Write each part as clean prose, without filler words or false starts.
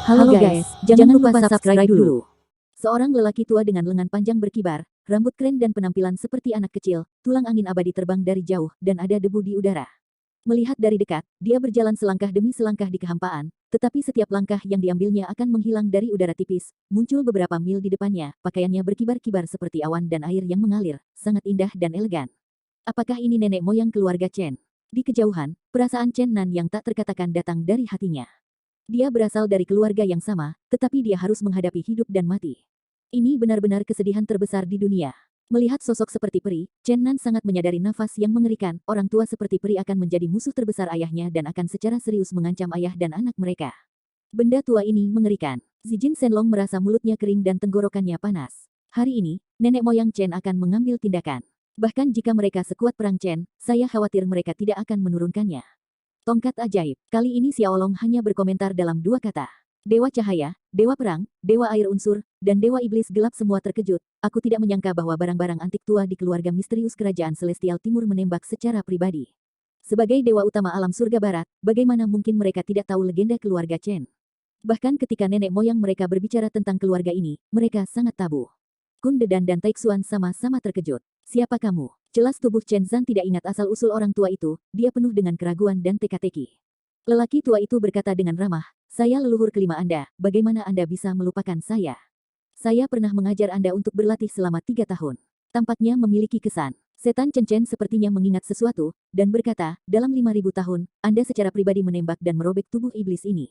Halo guys, jangan lupa subscribe dulu. Seorang lelaki tua dengan lengan panjang berkibar, rambut keren dan penampilan seperti anak kecil, tulang angin abadi terbang dari jauh, dan ada debu di udara. Melihat dari dekat, dia berjalan selangkah demi selangkah di kehampaan, tetapi setiap langkah yang diambilnya akan menghilang dari udara tipis, muncul beberapa mil di depannya, pakaiannya berkibar-kibar seperti awan dan air yang mengalir, sangat indah dan elegan. Apakah ini nenek moyang keluarga Chen? Di kejauhan, perasaan Chen Nan yang tak terkatakan datang dari hatinya. Dia berasal dari keluarga yang sama, tetapi dia harus menghadapi hidup dan mati. Ini benar-benar kesedihan terbesar di dunia. Melihat sosok seperti peri, Chen Nan sangat menyadari nafas yang mengerikan, orang tua seperti peri akan menjadi musuh terbesar ayahnya dan akan secara serius mengancam ayah dan anak mereka. Benda tua ini mengerikan. Zijin Shenlong merasa mulutnya kering dan tenggorokannya panas. Hari ini, nenek moyang Chen akan mengambil tindakan. Bahkan jika mereka sekuat perang Chen, saya khawatir mereka tidak akan menurunkannya. Tongkat ajaib. Kali ini Xiaolong hanya berkomentar dalam dua kata. Dewa cahaya, dewa perang, dewa air unsur, dan dewa iblis gelap semua terkejut. Aku tidak menyangka bahwa barang-barang antik tua di keluarga misterius kerajaan Celestial Timur menembak secara pribadi. Sebagai dewa utama alam surga barat, bagaimana mungkin mereka tidak tahu legenda keluarga Chen? Bahkan ketika nenek moyang mereka berbicara tentang keluarga ini, mereka sangat tabu. Kun Dedan dan Taixuan sama-sama terkejut. Siapa kamu? Jelas tubuh Chen Zan tidak ingat asal-usul orang tua itu, dia penuh dengan keraguan dan teka-teki. Lelaki tua itu berkata dengan ramah, saya leluhur kelima Anda, bagaimana Anda bisa melupakan saya? Saya pernah mengajar Anda untuk berlatih selama 3 tahun. Tampaknya memiliki kesan. Setan Chen Chen sepertinya mengingat sesuatu, dan berkata, dalam 5.000 tahun, Anda secara pribadi menembak dan merobek tubuh iblis ini.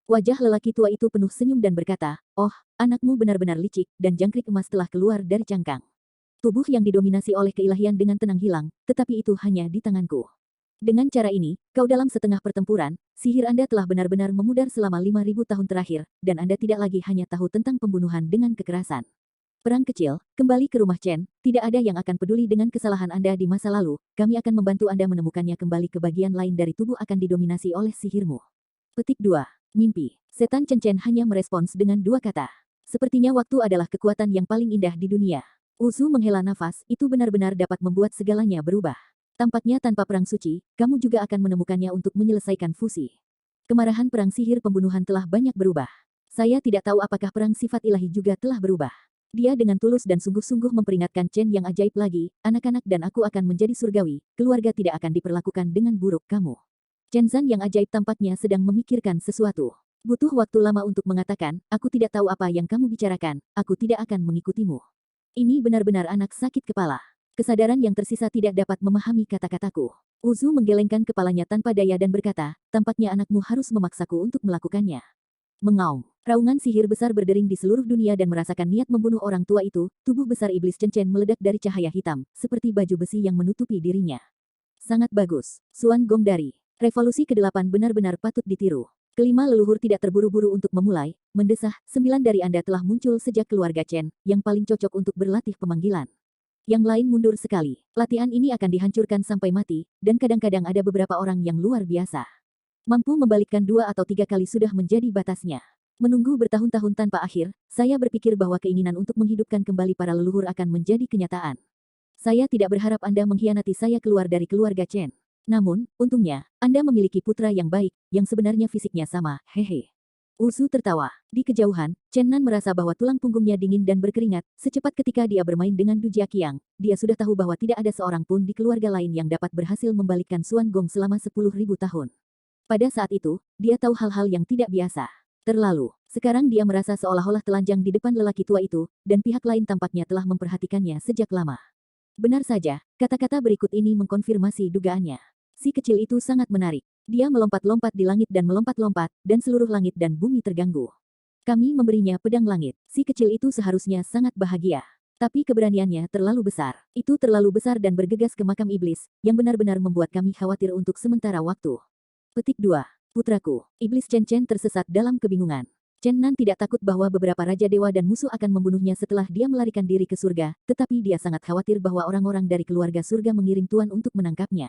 Wajah lelaki tua itu penuh senyum dan berkata, oh, anakmu benar-benar licik, dan jangkrik emas telah keluar dari cangkang. Tubuh yang didominasi oleh keilahian dengan tenang hilang, tetapi itu hanya di tanganku. Dengan cara ini, kau dalam setengah pertempuran, sihir Anda telah benar-benar memudar selama 5.000 tahun terakhir, dan Anda tidak lagi hanya tahu tentang pembunuhan dengan kekerasan. Perang kecil, kembali ke rumah Chen, tidak ada yang akan peduli dengan kesalahan Anda di masa lalu, kami akan membantu Anda menemukannya kembali ke bagian lain dari tubuh akan didominasi oleh sihirmu. Petik 2. Mimpi. Setan Chen Chen hanya merespons dengan dua kata. Sepertinya waktu adalah kekuatan yang paling indah di dunia. Uzu menghela nafas, itu benar-benar dapat membuat segalanya berubah. Tampaknya tanpa perang suci, kamu juga akan menemukannya untuk menyelesaikan fusi. Kemarahan perang sihir pembunuhan telah banyak berubah. Saya tidak tahu apakah perang sifat ilahi juga telah berubah. Dia dengan tulus dan sungguh-sungguh memperingatkan Chen yang ajaib lagi, anak-anak dan aku akan menjadi surgawi, keluarga tidak akan diperlakukan dengan buruk kamu. Chen Zan yang ajaib tampaknya sedang memikirkan sesuatu. Butuh waktu lama untuk mengatakan, aku tidak tahu apa yang kamu bicarakan, aku tidak akan mengikutimu. Ini benar-benar anak sakit kepala. Kesadaran yang tersisa tidak dapat memahami kata-kataku. Uzu menggelengkan kepalanya tanpa daya dan berkata, tampaknya anakmu harus memaksaku untuk melakukannya. Mengaum. Raungan sihir besar berdering di seluruh dunia dan merasakan niat membunuh orang tua itu, tubuh besar iblis Chen Chen meledak dari cahaya hitam, seperti baju besi yang menutupi dirinya. Sangat bagus. Suan Gong dari. Revolusi ke-8 benar-benar patut ditiru. Kelima leluhur tidak terburu-buru untuk memulai, mendesah, 9 dari Anda telah muncul sejak keluarga Chen, yang paling cocok untuk berlatih pemanggilan. Yang lain mundur sekali. Latihan ini akan dihancurkan sampai mati, dan kadang-kadang ada beberapa orang yang luar biasa. Mampu membalikkan 2 atau 3 kali sudah menjadi batasnya. Menunggu bertahun-tahun tanpa akhir, saya berpikir bahwa keinginan untuk menghidupkan kembali para leluhur akan menjadi kenyataan. Saya tidak berharap Anda mengkhianati saya keluar dari keluarga Chen. Namun, untungnya, Anda memiliki putra yang baik, yang sebenarnya fisiknya sama, hehe. Uzu tertawa. Di kejauhan, Chen Nan merasa bahwa tulang punggungnya dingin dan berkeringat, secepat ketika dia bermain dengan Du Jiaqiang, dia sudah tahu bahwa tidak ada seorang pun di keluarga lain yang dapat berhasil membalikkan Suan Gong selama 10.000 tahun. Pada saat itu, dia tahu hal-hal yang tidak biasa. Terlalu. Sekarang dia merasa seolah-olah telanjang di depan lelaki tua itu, dan pihak lain tampaknya telah memperhatikannya sejak lama. Benar saja, kata-kata berikut ini mengkonfirmasi dugaannya. Si kecil itu sangat menarik. Dia melompat-lompat di langit dan melompat-lompat, dan seluruh langit dan bumi terganggu. Kami memberinya pedang langit. Si kecil itu seharusnya sangat bahagia. Tapi keberaniannya terlalu besar. Itu terlalu besar dan bergegas ke makam iblis, yang benar-benar membuat kami khawatir untuk sementara waktu. Petik 2. Putraku. Iblis Chen Chen tersesat dalam kebingungan. Chen Nan tidak takut bahwa beberapa raja dewa dan musuh akan membunuhnya setelah dia melarikan diri ke surga, tetapi dia sangat khawatir bahwa orang-orang dari keluarga surga mengirim tuan untuk menangkapnya.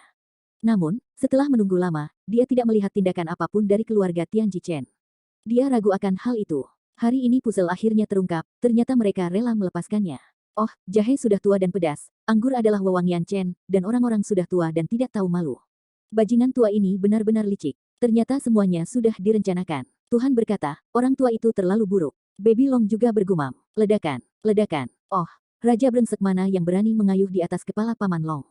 Namun, setelah menunggu lama, dia tidak melihat tindakan apapun dari keluarga Tianji Chen. Dia ragu akan hal itu. Hari ini puzzle akhirnya terungkap, ternyata mereka rela melepaskannya. Oh, jahe sudah tua dan pedas, anggur adalah wewangian Chen, dan orang-orang sudah tua dan tidak tahu malu. Bajingan tua ini benar-benar licik. Ternyata semuanya sudah direncanakan. Tuhan berkata, orang tua itu terlalu buruk. Baby Long juga bergumam. Ledakan, ledakan. Oh, Raja brengsek mana yang berani mengayuh di atas kepala Paman Long?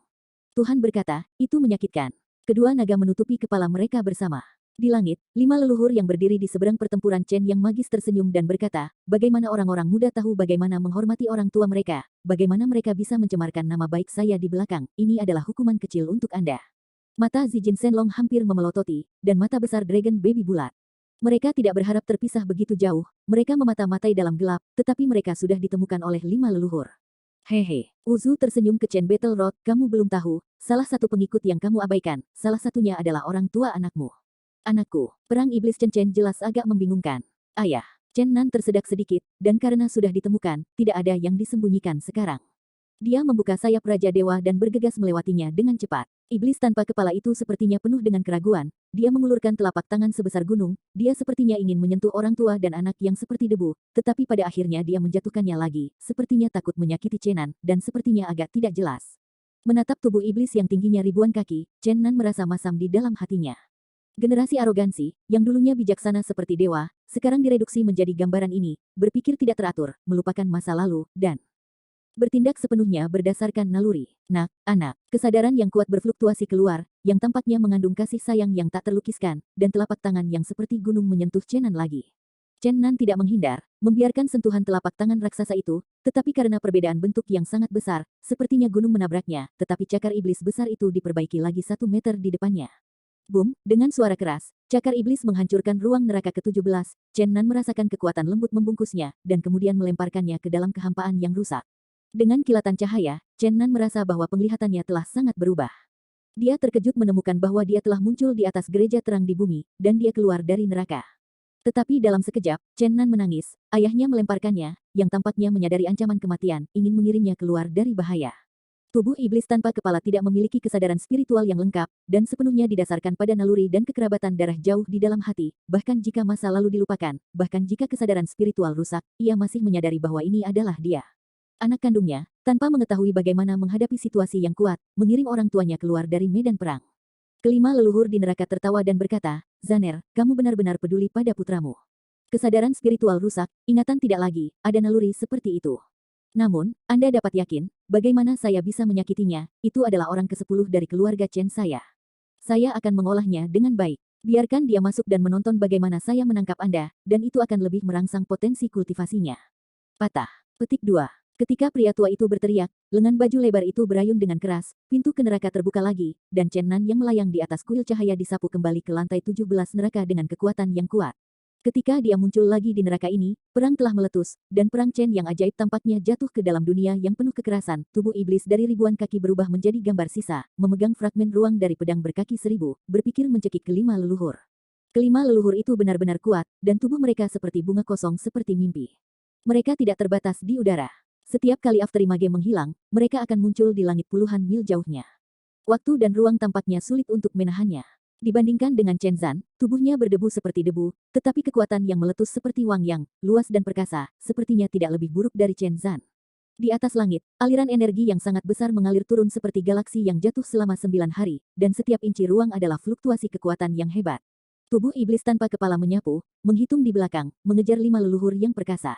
Tuhan berkata, itu menyakitkan. Kedua naga menutupi kepala mereka bersama. Di langit, 5 leluhur yang berdiri di seberang pertempuran Chen yang magis tersenyum dan berkata, bagaimana orang-orang muda tahu bagaimana menghormati orang tua mereka, bagaimana mereka bisa mencemarkan nama baik saya di belakang, ini adalah hukuman kecil untuk Anda. Mata Zijin Shenlong hampir memelototi, dan mata besar Dragon Baby bulat. Mereka tidak berharap terpisah begitu jauh, mereka memata-matai dalam gelap, tetapi mereka sudah ditemukan oleh 5 leluhur. Hehe, Uzu tersenyum ke Chen Battle Road, kamu belum tahu, salah satu pengikut yang kamu abaikan, salah satunya adalah orang tua anakmu. Anakku, perang iblis Chen Chen jelas agak membingungkan. Ayah, Chen Nan tersedak sedikit, dan karena sudah ditemukan, tidak ada yang disembunyikan sekarang. Dia membuka sayap Raja Dewa dan bergegas melewatinya dengan cepat. Iblis tanpa kepala itu sepertinya penuh dengan keraguan, dia mengulurkan telapak tangan sebesar gunung, dia sepertinya ingin menyentuh orang tua dan anak yang seperti debu, tetapi pada akhirnya dia menjatuhkannya lagi, sepertinya takut menyakiti Chenan, dan sepertinya agak tidak jelas. Menatap tubuh iblis yang tingginya ribuan kaki, Chen Nan merasa masam di dalam hatinya. Generasi arogansi, yang dulunya bijaksana seperti dewa, sekarang direduksi menjadi gambaran ini, berpikir tidak teratur, melupakan masa lalu, dan bertindak sepenuhnya berdasarkan naluri. Nak, anak, kesadaran yang kuat berfluktuasi keluar, yang tampaknya mengandung kasih sayang yang tak terlukiskan, dan telapak tangan yang seperti gunung menyentuh Chenan lagi. Chen Nan tidak menghindar, membiarkan sentuhan telapak tangan raksasa itu, tetapi karena perbedaan bentuk yang sangat besar, sepertinya gunung menabraknya, tetapi cakar iblis besar itu diperbaiki lagi 1 meter di depannya. Boom, dengan suara keras, cakar iblis menghancurkan ruang neraka ke-17, Chen Nan merasakan kekuatan lembut membungkusnya, dan kemudian melemparkannya ke dalam kehampaan yang rusak. Dengan kilatan cahaya, Chen Nan merasa bahwa penglihatannya telah sangat berubah. Dia terkejut menemukan bahwa dia telah muncul di atas gereja terang di bumi, dan dia keluar dari neraka. Tetapi dalam sekejap, Chen Nan menangis, ayahnya melemparkannya, yang tampaknya menyadari ancaman kematian, ingin mengirimnya keluar dari bahaya. Tubuh iblis tanpa kepala tidak memiliki kesadaran spiritual yang lengkap, dan sepenuhnya didasarkan pada naluri dan kekerabatan darah jauh di dalam hati, bahkan jika masa lalu dilupakan, bahkan jika kesadaran spiritual rusak, ia masih menyadari bahwa ini adalah dia. Anak kandungnya, tanpa mengetahui bagaimana menghadapi situasi yang kuat, mengirim orang tuanya keluar dari medan perang. Kelima leluhur di neraka tertawa dan berkata, Zaner, kamu benar-benar peduli pada putramu. Kesadaran spiritual rusak, ingatan tidak lagi, ada naluri seperti itu. Namun, Anda dapat yakin, bagaimana saya bisa menyakitinya, itu adalah orang ke-10 dari keluarga Chen saya. Saya akan mengolahnya dengan baik. Biarkan dia masuk dan menonton bagaimana saya menangkap Anda, dan itu akan lebih merangsang potensi kultivasinya. Patah. Petik 2. Ketika pria tua itu berteriak, lengan baju lebar itu berayun dengan keras, pintu ke neraka terbuka lagi, dan Chen Nan yang melayang di atas kuil cahaya disapu kembali ke lantai 17 neraka dengan kekuatan yang kuat. Ketika dia muncul lagi di neraka ini, perang telah meletus, dan perang Chen yang ajaib tampaknya jatuh ke dalam dunia yang penuh kekerasan. Tubuh iblis dari ribuan kaki berubah menjadi gambar sisa, memegang fragmen ruang dari pedang berkaki 1000, berpikir mencekik kelima leluhur. Kelima leluhur itu benar-benar kuat, dan tubuh mereka seperti bunga kosong seperti mimpi. Mereka tidak terbatas di udara. Setiap kali afterimage menghilang, mereka akan muncul di langit puluhan mil jauhnya. Waktu dan ruang tampaknya sulit untuk menahannya. Dibandingkan dengan Chen Zan, tubuhnya berdebu seperti debu, tetapi kekuatan yang meletus seperti Wang Yang, luas dan perkasa, sepertinya tidak lebih buruk dari Chen Zan. Di atas langit, aliran energi yang sangat besar mengalir turun seperti galaksi yang jatuh selama 9 hari, dan setiap inci ruang adalah fluktuasi kekuatan yang hebat. Tubuh iblis tanpa kepala menyapu, menghitung di belakang, mengejar 5 leluhur yang perkasa.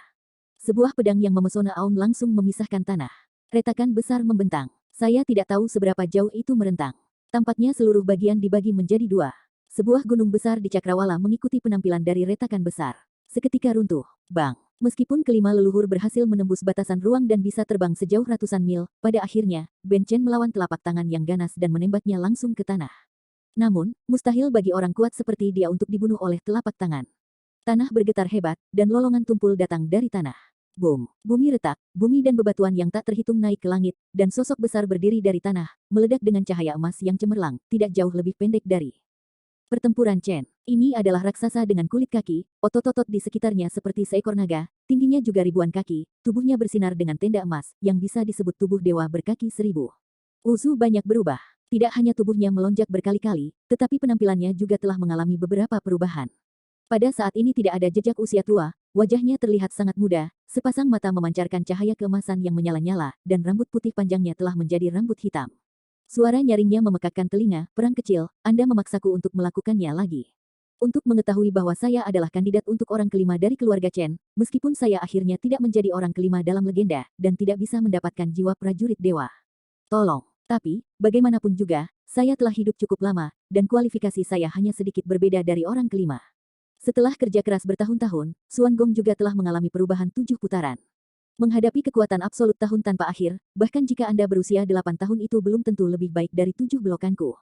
Sebuah pedang yang memesona Aum langsung memisahkan tanah. Retakan besar membentang. Saya tidak tahu seberapa jauh itu merentang. Tampaknya seluruh bagian dibagi menjadi 2. Sebuah gunung besar di Cakrawala mengikuti penampilan dari retakan besar. Seketika runtuh. Bang! Meskipun kelima leluhur berhasil menembus batasan ruang dan bisa terbang sejauh ratusan mil, pada akhirnya, Ben Chen melawan telapak tangan yang ganas dan menembaknya langsung ke tanah. Namun, mustahil bagi orang kuat seperti dia untuk dibunuh oleh telapak tangan. Tanah bergetar hebat, dan lolongan tumpul datang dari tanah. Boom! Bumi retak, bumi dan bebatuan yang tak terhitung naik ke langit, dan sosok besar berdiri dari tanah, meledak dengan cahaya emas yang cemerlang, tidak jauh lebih pendek dari pertempuran Chen. Ini adalah raksasa dengan kulit kaki, otot-otot di sekitarnya seperti seekor naga, tingginya juga ribuan kaki, tubuhnya bersinar dengan tenda emas, yang bisa disebut tubuh dewa berkaki 1000. Uzu banyak berubah. Tidak hanya tubuhnya melonjak berkali-kali, tetapi penampilannya juga telah mengalami beberapa perubahan. Pada saat ini tidak ada jejak usia tua, wajahnya terlihat sangat muda, sepasang mata memancarkan cahaya keemasan yang menyala-nyala, dan rambut putih panjangnya telah menjadi rambut hitam. Suara nyaringnya memekakkan telinga, perang kecil, Anda memaksaku untuk melakukannya lagi. Untuk mengetahui bahwa saya adalah kandidat untuk orang kelima dari keluarga Chen, meskipun saya akhirnya tidak menjadi orang kelima dalam legenda, dan tidak bisa mendapatkan jiwa prajurit dewa. Tolong. Tapi, bagaimanapun juga, saya telah hidup cukup lama, dan kualifikasi saya hanya sedikit berbeda dari orang kelima. Setelah kerja keras bertahun-tahun, Xuan Gong juga telah mengalami perubahan 7 putaran. Menghadapi kekuatan absolut tahun tanpa akhir, bahkan jika Anda berusia 8 tahun itu belum tentu lebih baik dari 7 blokanku.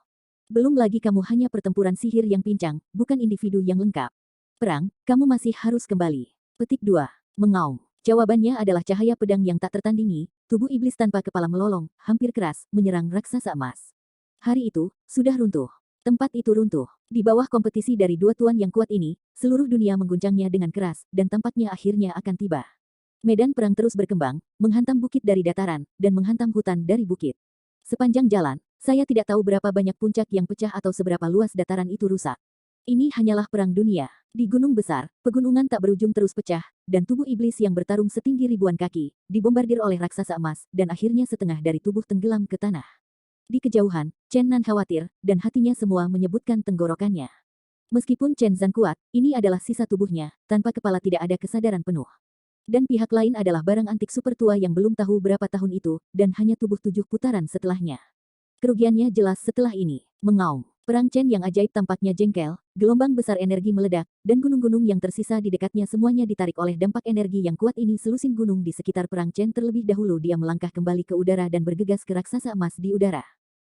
Belum lagi kamu hanya pertempuran sihir yang pincang, bukan individu yang lengkap. Perang, kamu masih harus kembali. Petik 2. Mengaum. Jawabannya adalah cahaya pedang yang tak tertandingi, tubuh iblis tanpa kepala melolong, hampir keras, menyerang raksasa emas. Hari itu, sudah runtuh. Tempat itu runtuh. Di bawah kompetisi dari dua tuan yang kuat ini, seluruh dunia mengguncangnya dengan keras, dan tampaknya akhirnya akan tiba. Medan perang terus berkembang, menghantam bukit dari dataran, dan menghantam hutan dari bukit. Sepanjang jalan, saya tidak tahu berapa banyak puncak yang pecah atau seberapa luas dataran itu rusak. Ini hanyalah perang dunia. Di gunung besar, pegunungan tak berujung terus pecah, dan tubuh iblis yang bertarung setinggi ribuan kaki, dibombardir oleh raksasa emas, dan akhirnya setengah dari tubuh tenggelam ke tanah. Di kejauhan, Chen Nan khawatir, dan hatinya semua menyebutkan tenggorokannya. Meskipun Chen Zan kuat, ini adalah sisa tubuhnya, tanpa kepala tidak ada kesadaran penuh. Dan pihak lain adalah barang antik super tua yang belum tahu berapa tahun itu, dan hanya tubuh 7 putaran setelahnya. Kerugiannya jelas setelah ini. Mengaum. Perang Chen yang ajaib tampaknya jengkel, gelombang besar energi meledak, dan gunung-gunung yang tersisa di dekatnya semuanya ditarik oleh dampak energi yang kuat ini. Selusin gunung di sekitar perang Chen terlebih dahulu dia melangkah kembali ke udara dan bergegas ke raksasa emas di udara.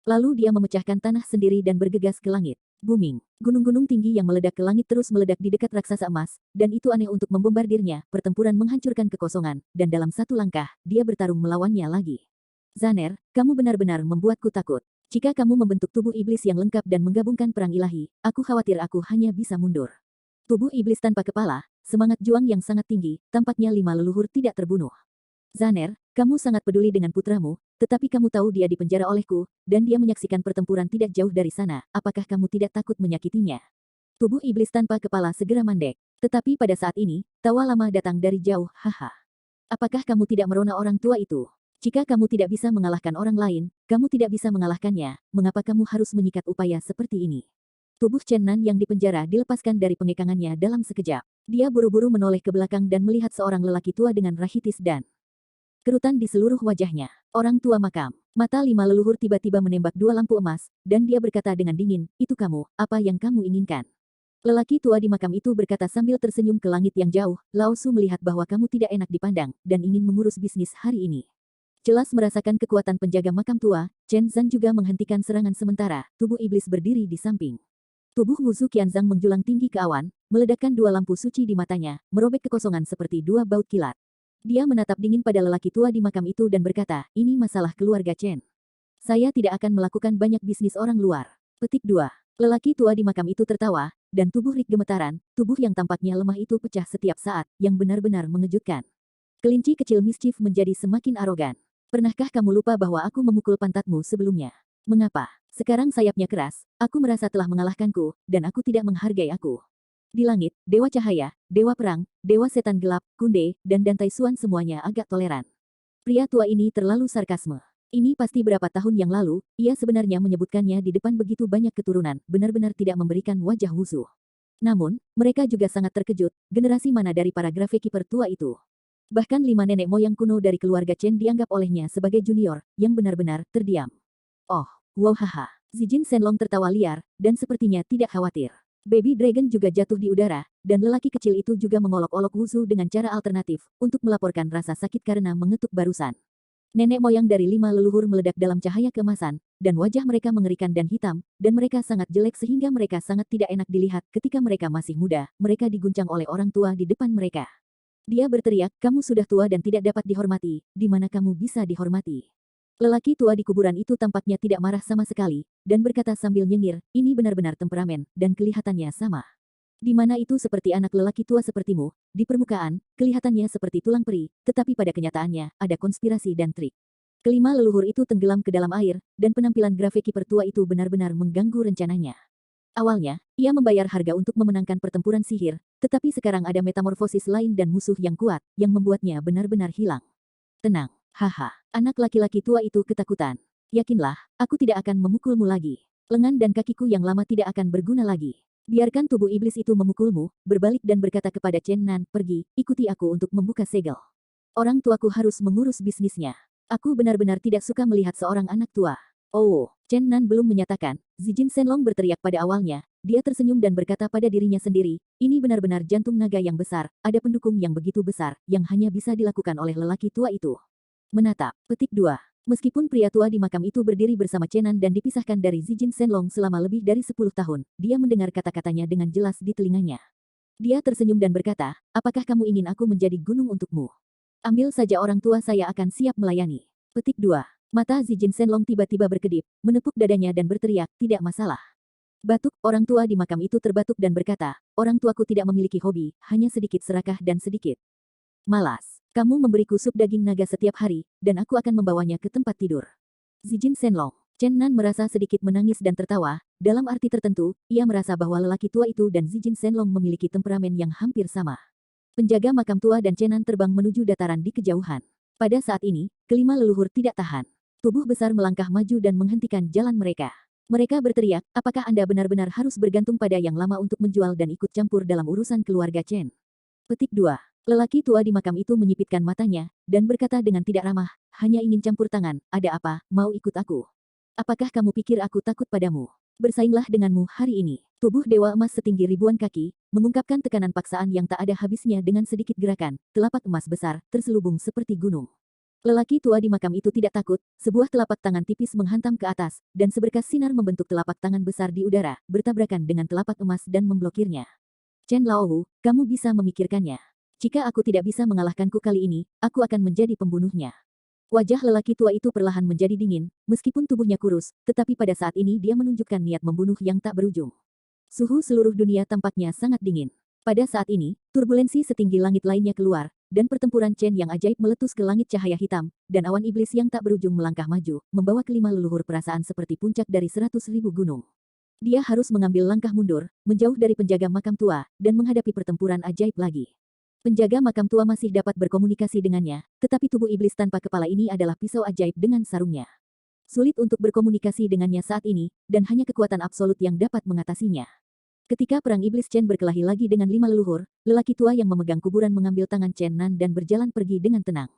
Lalu dia memecahkan tanah sendiri dan bergegas ke langit. Booming. Gunung-gunung tinggi yang meledak ke langit terus meledak di dekat raksasa emas, dan itu aneh untuk membombardirnya. Pertempuran menghancurkan kekosongan, dan dalam satu langkah, dia bertarung melawannya lagi. Zaner, kamu benar-benar membuatku takut. Jika kamu membentuk tubuh iblis yang lengkap dan menggabungkan perang ilahi, aku khawatir aku hanya bisa mundur. Tubuh iblis tanpa kepala, semangat juang yang sangat tinggi, tampaknya 5 leluhur tidak terbunuh. Zaner, kamu sangat peduli dengan putramu, tetapi kamu tahu dia dipenjara olehku, dan dia menyaksikan pertempuran tidak jauh dari sana, apakah kamu tidak takut menyakitinya? Tubuh iblis tanpa kepala segera mandek. Tetapi pada saat ini, tawa lama datang dari jauh, haha. Apakah kamu tidak merona orang tua itu? Jika kamu tidak bisa mengalahkan orang lain, kamu tidak bisa mengalahkannya, mengapa kamu harus menyikat upaya seperti ini? Tubuh Chen Nan yang dipenjara dilepaskan dari pengekangannya dalam sekejap. Dia buru-buru menoleh ke belakang dan melihat seorang lelaki tua dengan rahitis dan kerutan di seluruh wajahnya. Orang tua makam. Mata 5 leluhur tiba-tiba menembak 2 lampu emas, dan dia berkata dengan dingin, itu kamu, apa yang kamu inginkan? Lelaki tua di makam itu berkata sambil tersenyum ke langit yang jauh, Lao Su melihat bahwa kamu tidak enak dipandang, dan ingin mengurus bisnis hari ini. Jelas merasakan kekuatan penjaga makam tua, Chen Zan juga menghentikan serangan sementara, tubuh iblis berdiri di samping. Tubuh Wuzu Qianzang menjulang tinggi ke awan, meledakkan 2 lampu suci di matanya, merobek kekosongan seperti 2 baut kilat. Dia menatap dingin pada lelaki tua di makam itu dan berkata, ini masalah keluarga Chen. Saya tidak akan melakukan banyak bisnis orang luar. Petik 2. Lelaki tua di makam itu tertawa, dan tubuh Rick gemetaran, tubuh yang tampaknya lemah itu pecah setiap saat, yang benar-benar mengejutkan. Kelinci kecil mischief menjadi semakin arogan. Pernahkah kamu lupa bahwa aku memukul pantatmu sebelumnya? Mengapa? Sekarang sayapnya keras, aku merasa telah mengalahkanku, dan aku tidak menghargai aku. Di langit, Dewa Cahaya, Dewa Perang, Dewa Setan Gelap, Kunde, dan Dantai Suan semuanya agak toleran. Pria tua ini terlalu sarkasme. Ini pasti berapa tahun yang lalu, ia sebenarnya menyebutkannya di depan begitu banyak keturunan, benar-benar tidak memberikan wajah musuh. Namun, mereka juga sangat terkejut, generasi mana dari para grafikkiper tua itu. Bahkan 5 nenek moyang kuno dari keluarga Chen dianggap olehnya sebagai junior, yang benar-benar terdiam. Oh, wow haha. Zijin Shenlong tertawa liar, dan sepertinya tidak khawatir. Baby Dragon juga jatuh di udara, dan lelaki kecil itu juga mengolok-olok Wuzu dengan cara alternatif, untuk melaporkan rasa sakit karena mengetuk barusan. Nenek moyang dari 5 leluhur meledak dalam cahaya keemasan, dan wajah mereka mengerikan dan hitam, dan mereka sangat jelek sehingga mereka sangat tidak enak dilihat ketika mereka masih muda, mereka diguncang oleh orang tua di depan mereka. Dia berteriak, kamu sudah tua dan tidak dapat dihormati, di mana kamu bisa dihormati? Lelaki tua di kuburan itu tampaknya tidak marah sama sekali, dan berkata sambil nyengir, ini benar-benar temperamen, dan kelihatannya sama. Di mana itu seperti anak lelaki tua sepertimu, di permukaan, kelihatannya seperti tulang peri, tetapi pada kenyataannya, ada konspirasi dan trik. Kelima leluhur itu tenggelam ke dalam air, dan penampilan grafikkiper tua itu benar-benar mengganggu rencananya. Awalnya, ia membayar harga untuk memenangkan pertempuran sihir, tetapi sekarang ada metamorfosis lain dan musuh yang kuat, yang membuatnya benar-benar hilang. Tenang, haha, anak laki-laki tua itu ketakutan. Yakinlah, aku tidak akan memukulmu lagi. Lengan dan kakiku yang lama tidak akan berguna lagi. Biarkan tubuh iblis itu memukulmu, berbalik dan berkata kepada Chen Nan, pergi, ikuti aku untuk membuka segel. Orang tuaku harus mengurus bisnisnya. Aku benar-benar tidak suka melihat seorang anak tua. Oh, Chen Nan belum menyatakan, Zijin Shenlong berteriak pada awalnya, dia tersenyum dan berkata pada dirinya sendiri, ini benar-benar jantung naga yang besar, ada pendukung yang begitu besar, yang hanya bisa dilakukan oleh lelaki tua itu. Menatap. Petik 2. Meskipun pria tua di makam itu berdiri bersama Chenan dan dipisahkan dari Zijin Shenlong selama lebih dari 10 tahun, dia mendengar kata-katanya dengan jelas di telinganya. Dia tersenyum dan berkata, apakah kamu ingin aku menjadi gunung untukmu? Ambil saja orang tua saya akan siap melayani. Petik 2. Mata Zijin Shenlong tiba-tiba berkedip, menepuk dadanya dan berteriak, tidak masalah. Batuk, orang tua di makam itu terbatuk dan berkata, orang tuaku tidak memiliki hobi, hanya sedikit serakah dan sedikit malas. Kamu memberiku sup daging naga setiap hari, dan aku akan membawanya ke tempat tidur. Zijin Shenlong. Chen Nan merasa sedikit menangis dan tertawa, dalam arti tertentu, ia merasa bahwa lelaki tua itu dan Zijin Shenlong memiliki temperamen yang hampir sama. Penjaga makam tua dan Chen Nan terbang menuju dataran di kejauhan. Pada saat ini, kelima leluhur tidak tahan. Tubuh besar melangkah maju dan menghentikan jalan mereka. Mereka berteriak, apakah Anda benar-benar harus bergantung pada yang lama untuk menjual dan ikut campur dalam urusan keluarga Chen? Petik 2. Lelaki tua di makam itu menyipitkan matanya, dan berkata dengan tidak ramah, hanya ingin campur tangan, ada apa, mau ikut aku? Apakah kamu pikir aku takut padamu? Bersainglah denganmu hari ini. Tubuh dewa emas setinggi ribuan kaki, mengungkapkan tekanan paksaan yang tak ada habisnya dengan sedikit gerakan, telapak emas besar, terselubung seperti gunung. Lelaki tua di makam itu tidak takut, sebuah telapak tangan tipis menghantam ke atas, dan seberkas sinar membentuk telapak tangan besar di udara, bertabrakan dengan telapak emas dan memblokirnya. Chen Laowu, kamu bisa memikirkannya. Jika aku tidak bisa mengalahkanku kali ini, aku akan menjadi pembunuhnya. Wajah lelaki tua itu perlahan menjadi dingin, meskipun tubuhnya kurus, tetapi pada saat ini dia menunjukkan niat membunuh yang tak berujung. Suhu seluruh dunia tampaknya sangat dingin. Pada saat ini, turbulensi setinggi langit lainnya keluar, dan pertempuran Chen yang ajaib meletus ke langit cahaya hitam, dan awan iblis yang tak berujung melangkah maju, membawa kelima leluhur perasaan seperti puncak dari 100.000 gunung. Dia harus mengambil langkah mundur, menjauh dari penjaga makam tua, dan menghadapi pertempuran ajaib lagi. Penjaga makam tua masih dapat berkomunikasi dengannya, tetapi tubuh iblis tanpa kepala ini adalah pisau ajaib dengan sarungnya. Sulit untuk berkomunikasi dengannya saat ini, dan hanya kekuatan absolut yang dapat mengatasinya. Ketika perang iblis Chen berkelahi lagi dengan 5 leluhur, lelaki tua yang memegang kuburan mengambil tangan Chen Nan dan berjalan pergi dengan tenang.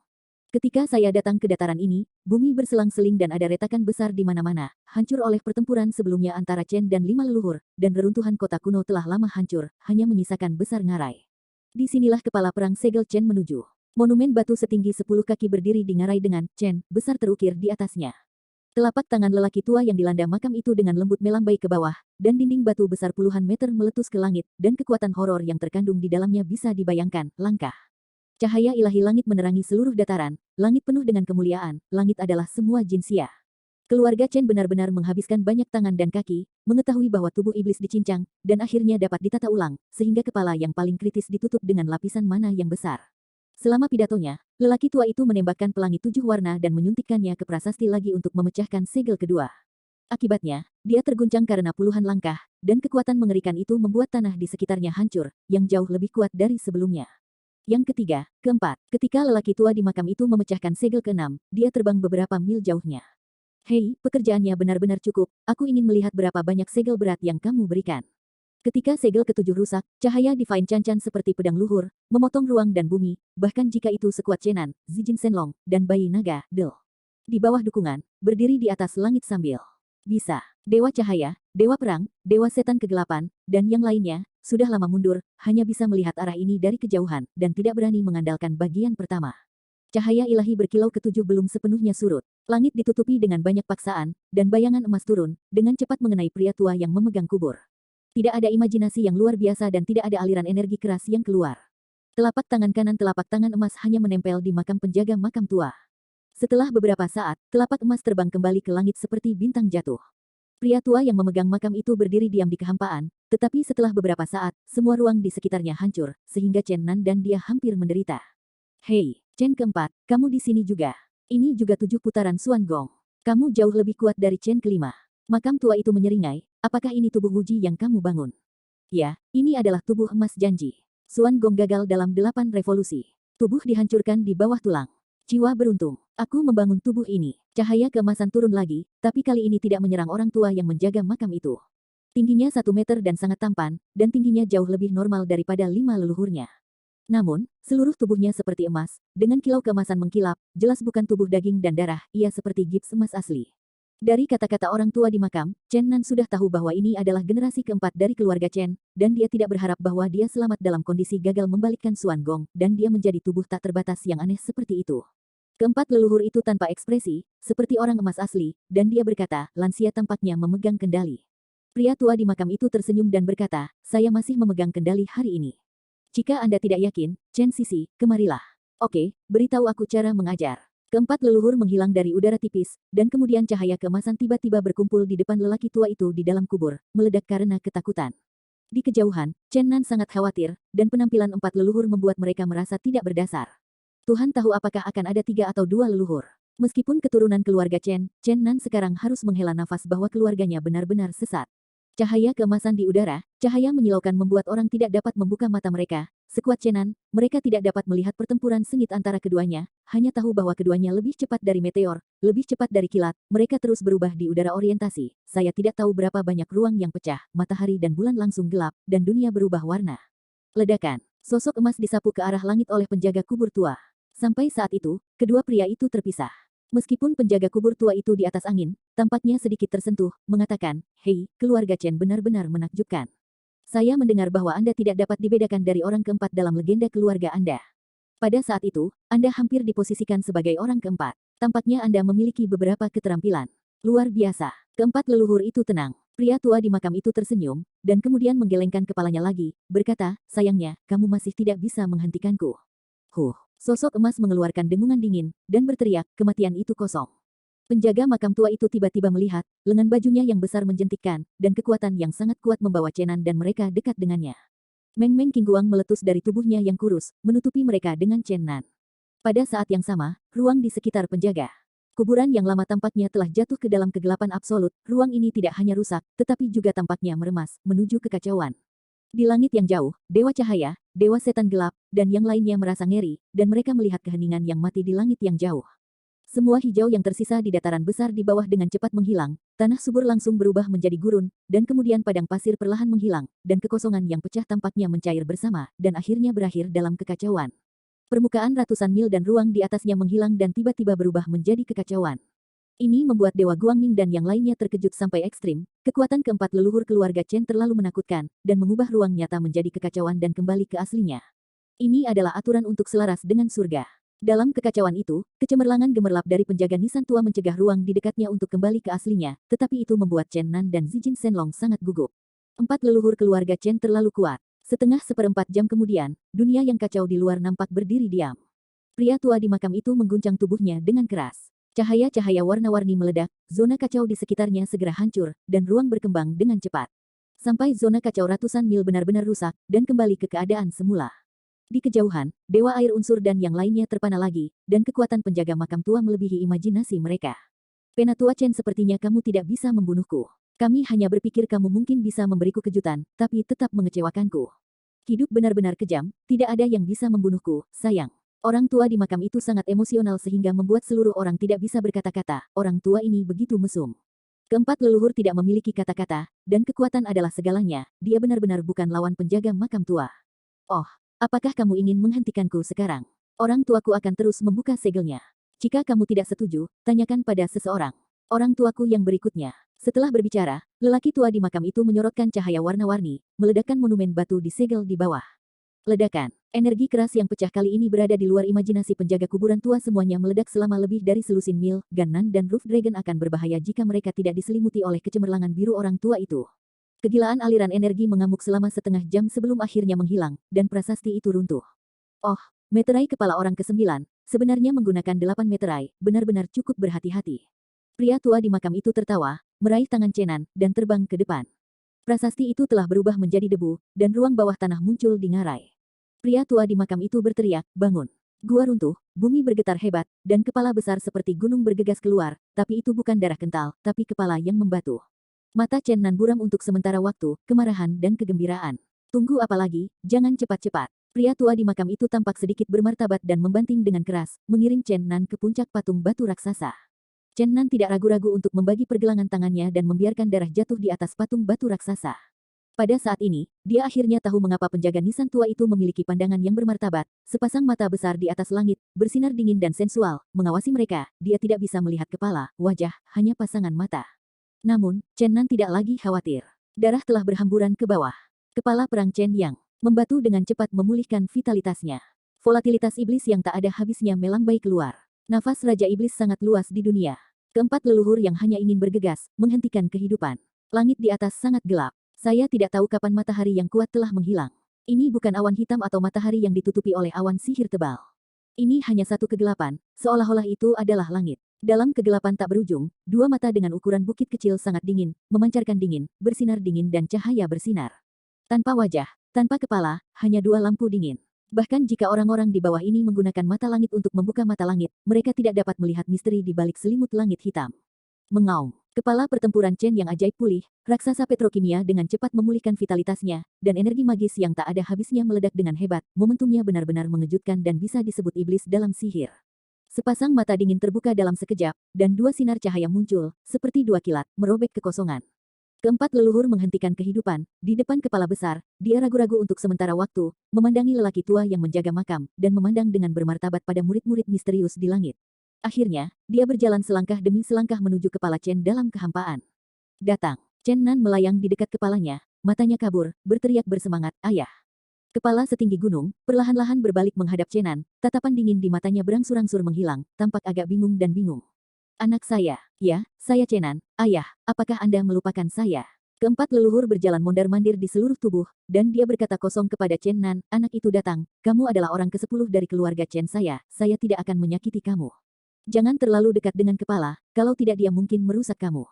Ketika saya datang ke dataran ini, bumi berselang-seling dan ada retakan besar di mana-mana, hancur oleh pertempuran sebelumnya antara Chen dan 5 leluhur, dan reruntuhan kota kuno telah lama hancur, hanya menyisakan besar ngarai. Disinilah kepala perang segel Chen menuju. Monumen batu setinggi 10 kaki berdiri di ngarai dengan Chen besar terukir di atasnya. Telapak tangan lelaki tua yang dilanda makam itu dengan lembut melambai ke bawah, dan dinding batu besar puluhan meter meletus ke langit, dan kekuatan horor yang terkandung di dalamnya bisa dibayangkan, langkah. Cahaya ilahi langit menerangi seluruh dataran, langit penuh dengan kemuliaan, langit adalah semua jinsia. Keluarga Chen benar-benar menghabiskan banyak tangan dan kaki, mengetahui bahwa tubuh iblis dicincang, dan akhirnya dapat ditata ulang, sehingga kepala yang paling kritis ditutup dengan lapisan mana yang besar. Selama pidatonya, lelaki tua itu menembakkan pelangi 7 warna dan menyuntikkannya ke prasasti lagi untuk memecahkan segel kedua. Akibatnya, dia terguncang karena puluhan langkah, dan kekuatan mengerikan itu membuat tanah di sekitarnya hancur, yang jauh lebih kuat dari sebelumnya. Yang ketiga, keempat, ketika lelaki tua di makam itu memecahkan segel keenam, dia terbang beberapa mil jauhnya. Hei, pekerjaannya benar-benar cukup, aku ingin melihat berapa banyak segel berat yang kamu berikan. Ketika segel ketujuh rusak, cahaya Divine Chan-Chan seperti pedang luhur, memotong ruang dan bumi, bahkan jika itu sekuat Chenan, Zijin Shenlong, dan bayi naga, Del. Di bawah dukungan, berdiri di atas langit sambil bisa. Dewa cahaya, dewa perang, dewa setan kegelapan, dan yang lainnya, sudah lama mundur, hanya bisa melihat arah ini dari kejauhan, dan tidak berani mengandalkan bagian pertama. Cahaya ilahi berkilau ketujuh belum sepenuhnya surut. Langit ditutupi dengan banyak paksaan, dan bayangan emas turun, dengan cepat mengenai pria tua yang memegang kubur. Tidak ada imajinasi yang luar biasa dan tidak ada aliran energi keras yang keluar. Telapak tangan kanan telapak tangan emas hanya menempel di makam penjaga makam tua. Setelah beberapa saat, telapak emas terbang kembali ke langit seperti bintang jatuh. Pria tua yang memegang makam itu berdiri diam di kehampaan, tetapi setelah beberapa saat, semua ruang di sekitarnya hancur, sehingga Chen Nan dan dia hampir menderita. Hei, Chen keempat, kamu di sini juga. Ini juga 7 putaran Suan Gong. Kamu jauh lebih kuat dari Chen kelima. Makam tua itu menyeringai, apakah ini tubuh Wuji yang kamu bangun? Ya, ini adalah tubuh emas janji. Suan Gong gagal dalam 8 revolusi. Tubuh dihancurkan di bawah tulang. Jiwa beruntung. Aku membangun tubuh ini. Cahaya keemasan turun lagi, tapi kali ini tidak menyerang orang tua yang menjaga makam itu. Tingginya 1 meter dan sangat tampan, dan tingginya jauh lebih normal daripada 5 leluhurnya. Namun, seluruh tubuhnya seperti emas, dengan kilau keemasan mengkilap, jelas bukan tubuh daging dan darah, ia seperti gips emas asli. Dari kata-kata orang tua di makam, Chen Nan sudah tahu bahwa ini adalah generasi keempat dari keluarga Chen, dan dia tidak berharap bahwa dia selamat dalam kondisi gagal membalikkan Xuan Gong, dan dia menjadi tubuh tak terbatas yang aneh seperti itu. Keempat leluhur itu tanpa ekspresi, seperti orang emas asli, dan dia berkata, lansia tampaknya memegang kendali. Pria tua di makam itu tersenyum dan berkata, saya masih memegang kendali hari ini. Jika Anda tidak yakin, Chen Sisi, kemarilah. Oke, beritahu aku cara mengajar. Keempat leluhur menghilang dari udara tipis, dan kemudian cahaya keemasan tiba-tiba berkumpul di depan lelaki tua itu di dalam kubur, meledak karena ketakutan. Di kejauhan, Chen Nan sangat khawatir, dan penampilan empat leluhur membuat mereka merasa tidak berdasar. Tuhan tahu apakah akan ada 3 atau 2 leluhur. Meskipun keturunan keluarga Chen Nan sekarang harus menghela nafas bahwa keluarganya benar-benar sesat. Cahaya keemasan di udara, cahaya menyilaukan membuat orang tidak dapat membuka mata mereka. Sekuat Chen Nan, mereka tidak dapat melihat pertempuran sengit antara keduanya, hanya tahu bahwa keduanya lebih cepat dari meteor, lebih cepat dari kilat, mereka terus berubah di udara orientasi. Saya tidak tahu berapa banyak ruang yang pecah, matahari dan bulan langsung gelap, dan dunia berubah warna. Ledakan, sosok emas disapu ke arah langit oleh penjaga kubur tua. Sampai saat itu, kedua pria itu terpisah. Meskipun penjaga kubur tua itu di atas angin, tampaknya sedikit tersentuh, mengatakan, hei, keluarga Chen benar-benar menakjubkan. Saya mendengar bahwa Anda tidak dapat dibedakan dari orang keempat dalam legenda keluarga Anda. Pada saat itu, Anda hampir diposisikan sebagai orang keempat. Tampaknya Anda memiliki beberapa keterampilan. Luar biasa. Keempat leluhur itu tenang. Pria tua di makam itu tersenyum, dan kemudian menggelengkan kepalanya lagi, berkata, sayangnya, kamu masih tidak bisa menghentikanku. Sosok emas mengeluarkan dengungan dingin, dan berteriak, kematian itu kosong. Penjaga makam tua itu tiba-tiba melihat, lengan bajunya yang besar menjentikkan, dan kekuatan yang sangat kuat membawa Chen Nan dan mereka dekat dengannya. Meng Meng Qingguang meletus dari tubuhnya yang kurus, menutupi mereka dengan Chen Nan. Pada saat yang sama, ruang di sekitar penjaga. Kuburan yang lama tampaknya telah jatuh ke dalam kegelapan absolut, ruang ini tidak hanya rusak, tetapi juga tampaknya meremas, menuju kekacauan. Di langit yang jauh, Dewa Cahaya, Dewa Setan Gelap, dan yang lainnya merasa ngeri, dan mereka melihat keheningan yang mati di langit yang jauh. Semua hijau yang tersisa di dataran besar di bawah dengan cepat menghilang, tanah subur langsung berubah menjadi gurun, dan kemudian padang pasir perlahan menghilang, dan kekosongan yang pecah tampaknya mencair bersama, dan akhirnya berakhir dalam kekacauan. Permukaan ratusan mil dan ruang di atasnya menghilang dan tiba-tiba berubah menjadi kekacauan. Ini membuat Dewa Guangming dan yang lainnya terkejut sampai ekstrim. Kekuatan keempat leluhur keluarga Chen terlalu menakutkan, dan mengubah ruang nyata menjadi kekacauan dan kembali ke aslinya. Ini adalah aturan untuk selaras dengan surga. Dalam kekacauan itu, kecemerlangan gemerlap dari penjaga nisan tua mencegah ruang di dekatnya untuk kembali ke aslinya, tetapi itu membuat Chen Nan dan Zijin Shenlong sangat gugup. Empat leluhur keluarga Chen terlalu kuat. Setengah seperempat jam kemudian, dunia yang kacau di luar nampak berdiri diam. Pria tua di makam itu mengguncang tubuhnya dengan keras. Cahaya-cahaya warna-warni meledak, zona kacau di sekitarnya segera hancur, dan ruang berkembang dengan cepat. Sampai zona kacau ratusan mil benar-benar rusak, dan kembali ke keadaan semula. Di kejauhan, dewa air unsur dan yang lainnya terpana lagi, dan kekuatan penjaga makam tua melebihi imajinasi mereka. Penatua Chen, sepertinya kamu tidak bisa membunuhku. Kami hanya berpikir kamu mungkin bisa memberiku kejutan, tapi tetap mengecewakanku. Hidup benar-benar kejam, tidak ada yang bisa membunuhku, sayang. Orang tua di makam itu sangat emosional sehingga membuat seluruh orang tidak bisa berkata-kata, orang tua ini begitu mesum. Keempat leluhur tidak memiliki kata-kata, dan kekuatan adalah segalanya, dia benar-benar bukan lawan penjaga makam tua. Oh, apakah kamu ingin menghentikanku sekarang? Orang tuaku akan terus membuka segelnya. Jika kamu tidak setuju, tanyakan pada seseorang. Orang tuaku yang berikutnya. Setelah berbicara, lelaki tua di makam itu menyorotkan cahaya warna-warni, meledakkan monumen batu di segel di bawah. Ledakan. Energi keras yang pecah kali ini berada di luar imajinasi penjaga kuburan tua, semuanya meledak selama lebih dari selusin mil. Ganan dan Roof Dragon akan berbahaya jika mereka tidak diselimuti oleh kecemerlangan biru orang tua itu. Kegilaan aliran energi mengamuk selama setengah jam sebelum akhirnya menghilang, dan prasasti itu runtuh. Oh, meterai kepala orang ke-9, sebenarnya menggunakan 8 meterai, benar-benar cukup berhati-hati. Pria tua di makam itu tertawa, meraih tangan Chen Nan, dan terbang ke depan. Prasasti itu telah berubah menjadi debu, dan ruang bawah tanah muncul di ngarai. Pria tua di makam itu berteriak, bangun. Gua runtuh, bumi bergetar hebat, dan kepala besar seperti gunung bergegas keluar, tapi itu bukan darah kental, tapi kepala yang membatu. Mata Chen Nan buram untuk sementara waktu, kemarahan dan kegembiraan. Tunggu apa lagi, jangan cepat-cepat. Pria tua di makam itu tampak sedikit bermartabat dan membanting dengan keras, mengirim Chen Nan ke puncak patung batu raksasa. Chen Nan tidak ragu-ragu untuk membagi pergelangan tangannya dan membiarkan darah jatuh di atas patung batu raksasa. Pada saat ini, dia akhirnya tahu mengapa penjaga nisan tua itu memiliki pandangan yang bermartabat, sepasang mata besar di atas langit, bersinar dingin dan sensual, mengawasi mereka, dia tidak bisa melihat kepala, wajah, hanya pasangan mata. Namun, Chen Nan tidak lagi khawatir. Darah telah berhamburan ke bawah. Kepala perang Chen Yang membatu dengan cepat memulihkan vitalitasnya. Volatilitas iblis yang tak ada habisnya melambai keluar. Nafas Raja Iblis sangat luas di dunia. Keempat leluhur yang hanya ingin bergegas, menghentikan kehidupan. Langit di atas sangat gelap. Saya tidak tahu kapan matahari yang kuat telah menghilang. Ini bukan awan hitam atau matahari yang ditutupi oleh awan sihir tebal. Ini hanya satu kegelapan, seolah-olah itu adalah langit. Dalam kegelapan tak berujung, dua mata dengan ukuran bukit kecil sangat dingin, memancarkan dingin, bersinar dingin dan cahaya bersinar. Tanpa wajah, tanpa kepala, hanya dua lampu dingin. Bahkan jika orang-orang di bawah ini menggunakan mata langit untuk membuka mata langit, mereka tidak dapat melihat misteri di balik selimut langit hitam. Mengaum. Kepala pertempuran Chen yang ajaib pulih, raksasa petrokimia dengan cepat memulihkan vitalitasnya, dan energi magis yang tak ada habisnya meledak dengan hebat, momentumnya benar-benar mengejutkan dan bisa disebut iblis dalam sihir. Sepasang mata dingin terbuka dalam sekejap, dan dua sinar cahaya muncul, seperti dua kilat, merobek kekosongan. Keempat leluhur menghentikan kehidupan, di depan kepala besar, dia ragu-ragu untuk sementara waktu, memandangi lelaki tua yang menjaga makam, dan memandang dengan bermartabat pada murid-murid misterius di langit. Akhirnya, dia berjalan selangkah demi selangkah menuju kepala Chen dalam kehampaan. Datang. Chen Nan melayang di dekat kepalanya, matanya kabur, berteriak bersemangat, ayah. Kepala setinggi gunung, perlahan-lahan berbalik menghadap Chen Nan, tatapan dingin di matanya berangsur-angsur menghilang, tampak agak bingung dan bingung. Anak saya, ya, saya Chen Nan, ayah, apakah Anda melupakan saya? Keempat leluhur berjalan mondar-mandir di seluruh tubuh, dan dia berkata kosong kepada Chen Nan, anak itu datang, kamu adalah orang ke-10 dari keluarga Chen saya tidak akan menyakiti kamu. Jangan terlalu dekat dengan kepala, kalau tidak dia mungkin merusak kamu.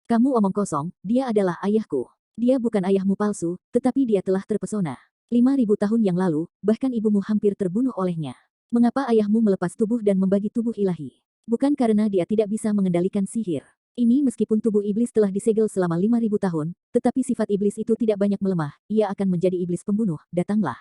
Kamu omong kosong, dia adalah ayahku. Dia bukan ayahmu palsu, tetapi dia telah terpesona. 5.000 tahun yang lalu, bahkan ibumu hampir terbunuh olehnya. Mengapa ayahmu melepas tubuh dan membagi tubuh ilahi? Bukan karena dia tidak bisa mengendalikan sihir. Ini meskipun tubuh iblis telah disegel selama 5.000 tahun, tetapi sifat iblis itu tidak banyak melemah, ia akan menjadi iblis pembunuh, datanglah.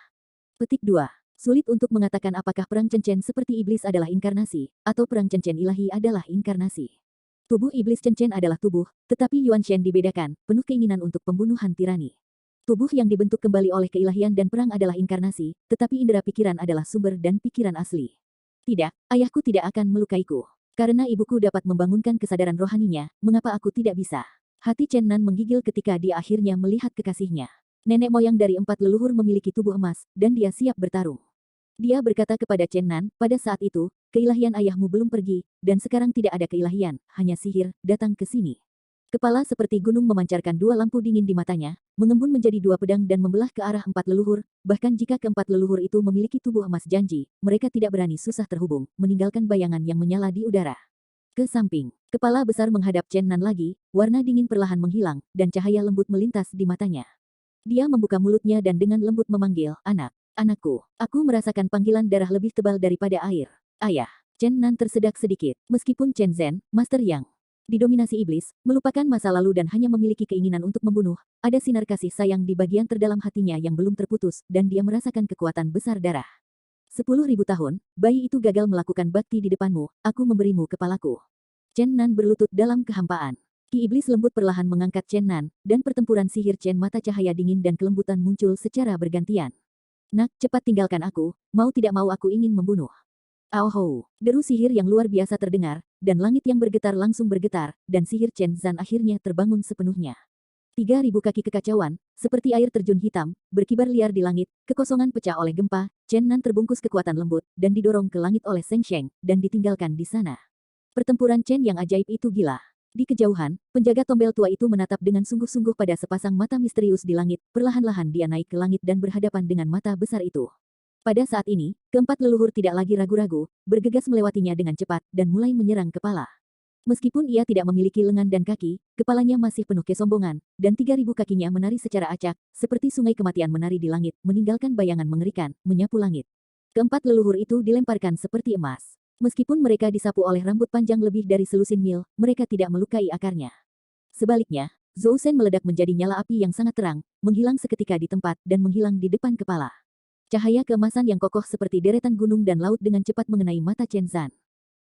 Petik 2. Sulit untuk mengatakan apakah perang Chen seperti iblis adalah inkarnasi, atau perang Chen ilahi adalah inkarnasi. Tubuh iblis Chen adalah tubuh, tetapi Yuan Shen dibedakan, penuh keinginan untuk pembunuhan tirani. Tubuh yang dibentuk kembali oleh keilahian dan perang adalah inkarnasi, tetapi indera pikiran adalah sumber dan pikiran asli. Tidak, ayahku tidak akan melukaiku. Karena ibuku dapat membangunkan kesadaran rohaninya, mengapa aku tidak bisa? Hati Chen Nan menggigil ketika dia akhirnya melihat kekasihnya. Nenek moyang dari 4 leluhur memiliki tubuh emas, dan dia siap bertarung. Dia berkata kepada Chen Nan, pada saat itu, keilahian ayahmu belum pergi, dan sekarang tidak ada keilahian, hanya sihir, datang ke sini. Kepala seperti gunung memancarkan dua lampu dingin di matanya, mengembun menjadi dua pedang dan membelah ke arah 4 leluhur, bahkan jika keempat leluhur itu memiliki tubuh emas janji, mereka tidak berani susah terhubung, meninggalkan bayangan yang menyala di udara. Ke samping, kepala besar menghadap Chen Nan lagi, warna dingin perlahan menghilang, dan cahaya lembut melintas di matanya. Dia membuka mulutnya dan dengan lembut memanggil, anak, anakku, aku merasakan panggilan darah lebih tebal daripada air. Ayah, Chen Nan tersedak sedikit, meskipun Chen Zhen, Master Yang didominasi iblis, melupakan masa lalu dan hanya memiliki keinginan untuk membunuh, ada sinar kasih sayang di bagian terdalam hatinya yang belum terputus, dan dia merasakan kekuatan besar darah. 10.000 tahun, bayi itu gagal melakukan bakti di depanmu, aku memberimu kepalaku. Chen Nan berlutut dalam kehampaan. Ki iblis lembut perlahan mengangkat Chen Nan, dan pertempuran sihir Chen mata cahaya dingin dan kelembutan muncul secara bergantian. Nak, cepat tinggalkan aku, mau tidak mau aku ingin membunuh. Aohou, deru sihir yang luar biasa terdengar, dan langit yang bergetar langsung bergetar, dan sihir Chen Zan akhirnya terbangun sepenuhnya. 3.000 kaki kekacauan, seperti air terjun hitam, berkibar liar di langit, kekosongan pecah oleh gempa, Chen Nan terbungkus kekuatan lembut, dan didorong ke langit oleh Seng Sheng, dan ditinggalkan di sana. Pertempuran Chen yang ajaib itu gila. Di kejauhan, penjaga tombel tua itu menatap dengan sungguh-sungguh pada sepasang mata misterius di langit, perlahan-lahan dia naik ke langit dan berhadapan dengan mata besar itu. Pada saat ini, keempat leluhur tidak lagi ragu-ragu, bergegas melewatinya dengan cepat, dan mulai menyerang kepala. Meskipun ia tidak memiliki lengan dan kaki, kepalanya masih penuh kesombongan, dan 3.000 kakinya menari secara acak, seperti sungai kematian menari di langit, meninggalkan bayangan mengerikan, menyapu langit. Keempat leluhur itu dilemparkan seperti emas. Meskipun mereka disapu oleh rambut panjang lebih dari selusin mil, mereka tidak melukai akarnya. Sebaliknya, Zhou Shen meledak menjadi nyala api yang sangat terang, menghilang seketika di tempat, dan menghilang di depan kepala. Cahaya keemasan yang kokoh seperti deretan gunung dan laut dengan cepat mengenai mata Chen Zan.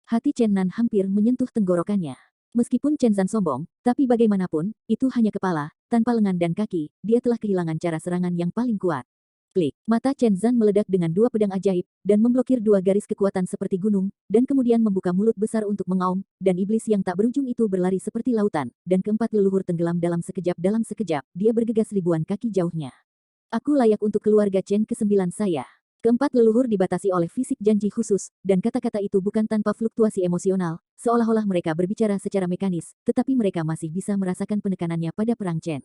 Hati Chen Nan hampir menyentuh tenggorokannya. Meskipun Chen Zan sombong, tapi bagaimanapun, itu hanya kepala, tanpa lengan dan kaki, dia telah kehilangan cara serangan yang paling kuat. Klik, mata Chen Zan meledak dengan dua pedang ajaib, dan memblokir dua garis kekuatan seperti gunung, dan kemudian membuka mulut besar untuk mengaum, dan iblis yang tak berujung itu berlari seperti lautan, dan keempat leluhur tenggelam dalam sekejap, dia bergegas ribuan kaki jauhnya. Aku layak untuk keluarga Chen ke-9 saya. Keempat leluhur dibatasi oleh fisik janji khusus, dan kata-kata itu bukan tanpa fluktuasi emosional, seolah-olah mereka berbicara secara mekanis, tetapi mereka masih bisa merasakan penekanannya pada perang Chen.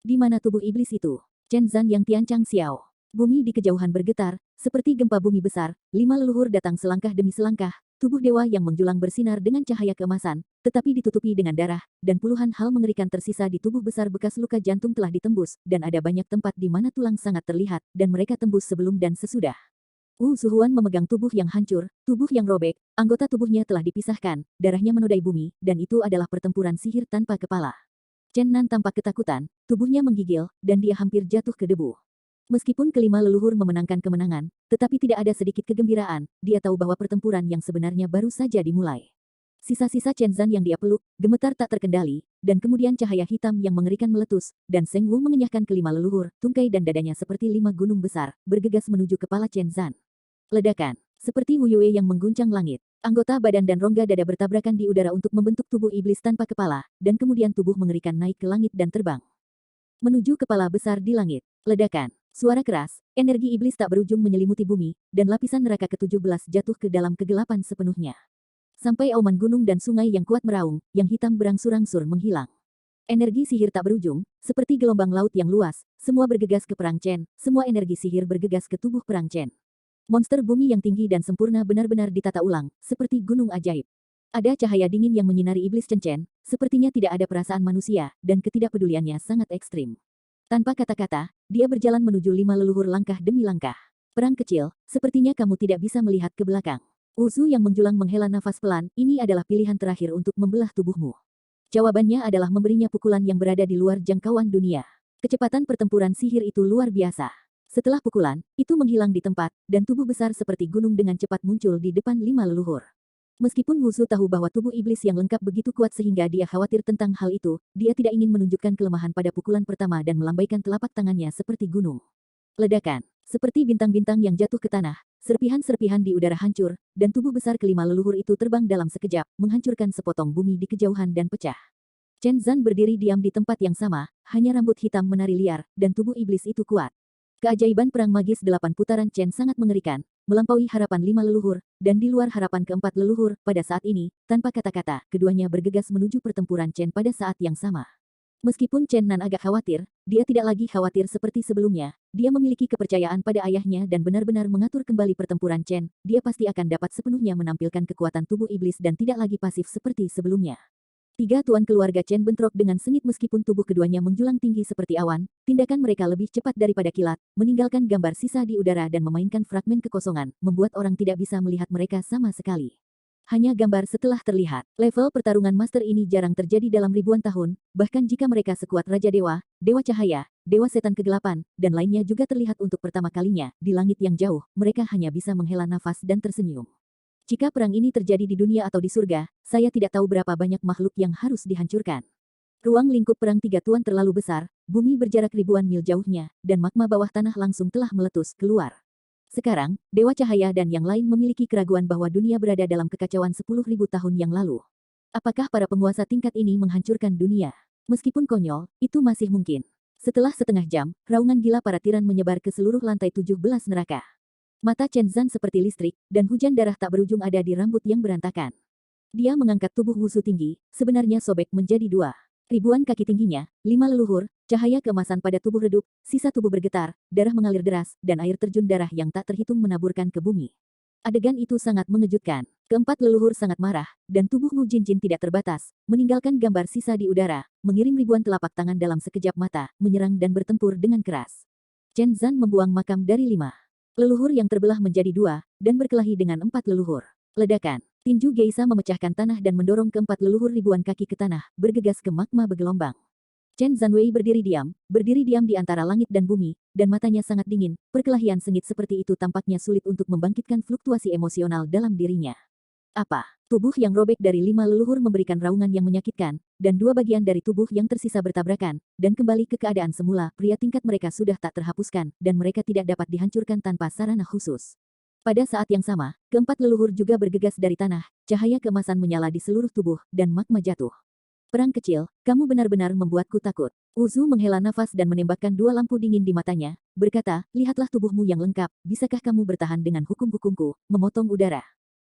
Di mana tubuh iblis itu? Chen Zan yang Tianchang Xiao. Bumi di kejauhan bergetar, seperti gempa bumi besar, 5 leluhur datang selangkah demi selangkah, tubuh dewa yang menjulang bersinar dengan cahaya keemasan, tetapi ditutupi dengan darah, dan puluhan hal mengerikan tersisa di tubuh besar bekas luka jantung telah ditembus, dan ada banyak tempat di mana tulang sangat terlihat, dan mereka tembus sebelum dan sesudah. Wu Suhuan memegang tubuh yang hancur, tubuh yang robek, anggota tubuhnya telah dipisahkan, darahnya menodai bumi, dan itu adalah pertempuran sihir tanpa kepala. Chen Nan tampak ketakutan, tubuhnya menggigil, dan dia hampir jatuh ke debu. Meskipun kelima leluhur memenangkan kemenangan, tetapi tidak ada sedikit kegembiraan, dia tahu bahwa pertempuran yang sebenarnya baru saja dimulai. Sisa-sisa Chen Zan yang dia peluk, gemetar tak terkendali, dan kemudian cahaya hitam yang mengerikan meletus, dan Seng Wu mengenyahkan kelima leluhur, tungkai dan dadanya seperti 5 gunung besar, bergegas menuju kepala Chen Zan. Ledakan, seperti Wu Yue yang mengguncang langit. Anggota badan dan rongga dada bertabrakan di udara untuk membentuk tubuh iblis tanpa kepala, dan kemudian tubuh mengerikan naik ke langit dan terbang. Menuju kepala besar di langit. Ledakan. Suara keras, energi iblis tak berujung menyelimuti bumi, dan lapisan neraka ke-17 jatuh ke dalam kegelapan sepenuhnya. Sampai auman gunung dan sungai yang kuat meraung, yang hitam berangsur-angsur menghilang. Energi sihir tak berujung, seperti gelombang laut yang luas, semua bergegas ke perang Chen, semua energi sihir bergegas ke tubuh perang Chen. Monster bumi yang tinggi dan sempurna benar-benar ditata ulang, seperti gunung ajaib. Ada cahaya dingin yang menyinari iblis Chen Chen, sepertinya tidak ada perasaan manusia, dan ketidakpeduliannya sangat ekstrim. Tanpa kata-kata, dia berjalan menuju 5 leluhur langkah demi langkah. Perang kecil, sepertinya kamu tidak bisa melihat ke belakang. Uzu yang menjulang menghela nafas pelan, ini adalah pilihan terakhir untuk membelah tubuhmu. Jawabannya adalah memberinya pukulan yang berada di luar jangkauan dunia. Kecepatan pertempuran sihir itu luar biasa. Setelah pukulan, itu menghilang di tempat, dan tubuh besar seperti gunung dengan cepat muncul di depan 5 leluhur. Meskipun Wusu tahu bahwa tubuh iblis yang lengkap begitu kuat sehingga dia khawatir tentang hal itu, dia tidak ingin menunjukkan kelemahan pada pukulan pertama dan melambaikan telapak tangannya seperti gunung. Ledakan. Seperti bintang-bintang yang jatuh ke tanah, serpihan-serpihan di udara hancur, dan tubuh besar kelima leluhur itu terbang dalam sekejap, menghancurkan sepotong bumi di kejauhan dan pecah. Chen Zan berdiri diam di tempat yang sama, hanya rambut hitam menari liar, dan tubuh iblis itu kuat. Keajaiban perang magis 8 putaran Chen sangat mengerikan, melampaui harapan 5 leluhur, dan di luar harapan keempat leluhur, pada saat ini, tanpa kata-kata, keduanya bergegas menuju pertempuran Chen pada saat yang sama. Meskipun Chen Nan agak khawatir, dia tidak lagi khawatir seperti sebelumnya, dia memiliki kepercayaan pada ayahnya dan benar-benar mengatur kembali pertempuran Chen, dia pasti akan dapat sepenuhnya menampilkan kekuatan tubuh iblis dan tidak lagi pasif seperti sebelumnya. 3 tuan keluarga Chen bentrok dengan sengit meskipun tubuh keduanya menjulang tinggi seperti awan, tindakan mereka lebih cepat daripada kilat, meninggalkan gambar sisa di udara dan memainkan fragmen kekosongan, membuat orang tidak bisa melihat mereka sama sekali. Hanya gambar setelah terlihat. Level pertarungan master ini jarang terjadi dalam ribuan tahun, bahkan jika mereka sekuat Raja Dewa, Dewa Cahaya, Dewa Setan Kegelapan, dan lainnya juga terlihat untuk pertama kalinya, di langit yang jauh, mereka hanya bisa menghela nafas dan tersenyum. Jika perang ini terjadi di dunia atau di surga, saya tidak tahu berapa banyak makhluk yang harus dihancurkan. Ruang lingkup perang 3 tuan terlalu besar, bumi berjarak ribuan mil jauhnya, dan magma bawah tanah langsung telah meletus keluar. Sekarang, Dewa Cahaya dan yang lain memiliki keraguan bahwa dunia berada dalam kekacauan 10.000 tahun yang lalu. Apakah para penguasa tingkat ini menghancurkan dunia? Meskipun konyol, itu masih mungkin. Setelah setengah jam, raungan gila para tiran menyebar ke seluruh lantai 17 neraka. Mata Chen Zan seperti listrik, dan hujan darah tak berujung ada di rambut yang berantakan. Dia mengangkat tubuh Wusu tinggi, sebenarnya sobek menjadi 2. Ribuan kaki tingginya, 5 leluhur, cahaya keemasan pada tubuh redup, sisa tubuh bergetar, darah mengalir deras, dan air terjun darah yang tak terhitung menaburkan ke bumi. Adegan itu sangat mengejutkan. Keempat leluhur sangat marah, dan tubuh Wu Jinjin tidak terbatas, meninggalkan gambar sisa di udara, mengirim ribuan telapak tangan dalam sekejap mata, menyerang dan bertempur dengan keras. Chen Zan membuang makam dari 5 leluhur yang terbelah menjadi 2, dan berkelahi dengan 4 leluhur. Ledakan. Tinju Geisha memecahkan tanah dan mendorong keempat leluhur ribuan kaki ke tanah, bergegas ke magma bergelombang. Chen Zanwei berdiri diam di antara langit dan bumi, dan matanya sangat dingin. Perkelahian sengit seperti itu tampaknya sulit untuk membangkitkan fluktuasi emosional dalam dirinya. Apa? Tubuh yang robek dari 5 leluhur memberikan raungan yang menyakitkan, dan 2 bagian dari tubuh yang tersisa bertabrakan, dan kembali ke keadaan semula. Pria tingkat mereka sudah tak terhapuskan, dan mereka tidak dapat dihancurkan tanpa sarana khusus. Pada saat yang sama, keempat leluhur juga bergegas dari tanah, cahaya keemasan menyala di seluruh tubuh, dan magma jatuh. Perang kecil, kamu benar-benar membuatku takut. Wuzu menghela nafas dan menembakkan 2 lampu dingin di matanya, berkata, lihatlah tubuhmu yang lengkap, bisakah kamu bertahan dengan hukum-hukumku, memotong udara.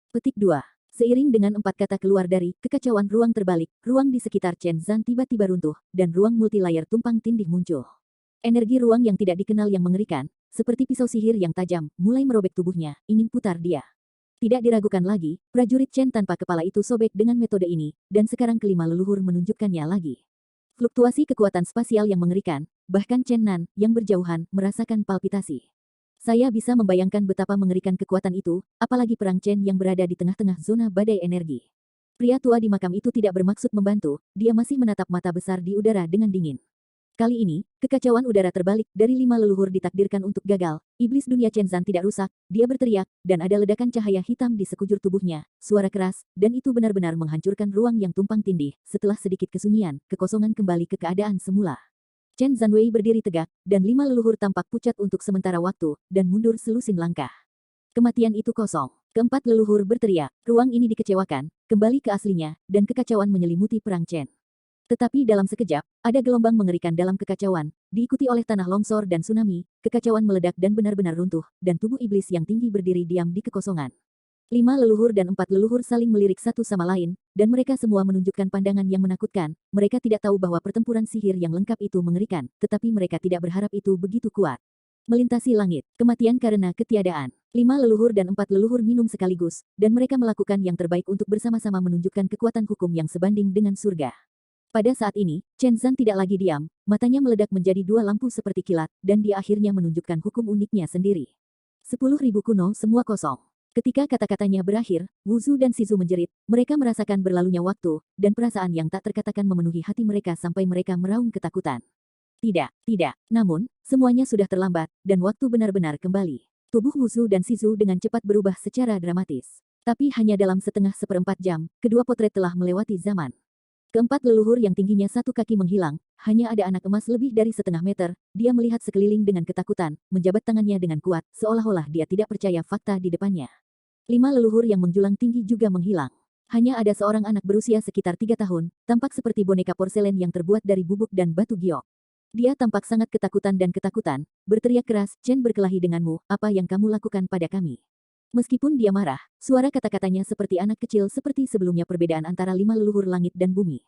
Petik 2. Seiring dengan 4 kata keluar dari kekacauan ruang terbalik, ruang di sekitar Chen Zan tiba-tiba runtuh, dan ruang multilayer tumpang tindih muncul. Energi ruang yang tidak dikenal yang mengerikan, seperti pisau sihir yang tajam, mulai merobek tubuhnya, ingin putar dia. Tidak diragukan lagi, prajurit Chen tanpa kepala itu sobek dengan metode ini, dan sekarang kelima leluhur menunjukkannya lagi. Fluktuasi kekuatan spasial yang mengerikan, bahkan Chen Nan, yang berjauhan, merasakan palpitasi. Saya bisa membayangkan betapa mengerikan kekuatan itu, apalagi perang Chen yang berada di tengah-tengah zona badai energi. Pria tua di makam itu tidak bermaksud membantu, dia masih menatap mata besar di udara dengan dingin. Kali ini, kekacauan udara terbalik dari 5 leluhur ditakdirkan untuk gagal. Iblis dunia Chen Zan tidak rusak, dia berteriak, dan ada ledakan cahaya hitam di sekujur tubuhnya, suara keras, dan itu benar-benar menghancurkan ruang yang tumpang tindih. Setelah sedikit kesunyian, kekosongan kembali ke keadaan semula. Chen Zanwei berdiri tegak, dan 5 leluhur tampak pucat untuk sementara waktu, dan mundur selusin langkah. Kematian itu kosong. Keempat leluhur berteriak, ruang ini dikecewakan, kembali ke aslinya, dan kekacauan menyelimuti perang Chen. Tetapi dalam sekejap, ada gelombang mengerikan dalam kekacauan, diikuti oleh tanah longsor dan tsunami, kekacauan meledak dan benar-benar runtuh, dan tubuh iblis yang tinggi berdiri diam di kekosongan. 5 leluhur dan 4 leluhur saling melirik satu sama lain, dan mereka semua menunjukkan pandangan yang menakutkan. Mereka tidak tahu bahwa pertempuran sihir yang lengkap itu mengerikan, tetapi mereka tidak berharap itu begitu kuat. Melintasi langit, kematian karena ketiadaan. 5 leluhur dan 4 leluhur minum sekaligus, dan mereka melakukan yang terbaik untuk bersama-sama menunjukkan kekuatan hukum yang sebanding dengan surga. Pada saat ini, Chen Zan tidak lagi diam, matanya meledak menjadi 2 lampu seperti kilat, dan dia akhirnya menunjukkan hukum uniknya sendiri. 10.000 kuno semua kosong. Ketika kata-katanya berakhir, Wuzu dan Shizu menjerit, mereka merasakan berlalunya waktu, dan perasaan yang tak terkatakan memenuhi hati mereka sampai mereka meraung ketakutan. Tidak, tidak, namun, semuanya sudah terlambat, dan waktu benar-benar kembali. Tubuh Wuzu dan Shizu dengan cepat berubah secara dramatis. Tapi hanya dalam setengah seperempat jam, kedua potret telah melewati zaman. Keempat leluhur yang tingginya 1 kaki menghilang, hanya ada anak emas lebih dari setengah meter, dia melihat sekeliling dengan ketakutan, menjabat tangannya dengan kuat, seolah-olah dia tidak percaya fakta di depannya. 5 leluhur yang menjulang tinggi juga menghilang. Hanya ada seorang anak berusia sekitar 3 tahun, tampak seperti boneka porselen yang terbuat dari bubuk dan batu giok. Dia tampak sangat ketakutan dan ketakutan, berteriak keras, Chen berkelahi denganmu, apa yang kamu lakukan pada kami? Meskipun dia marah, suara kata-katanya seperti anak kecil seperti sebelumnya perbedaan antara 5 leluhur langit dan bumi.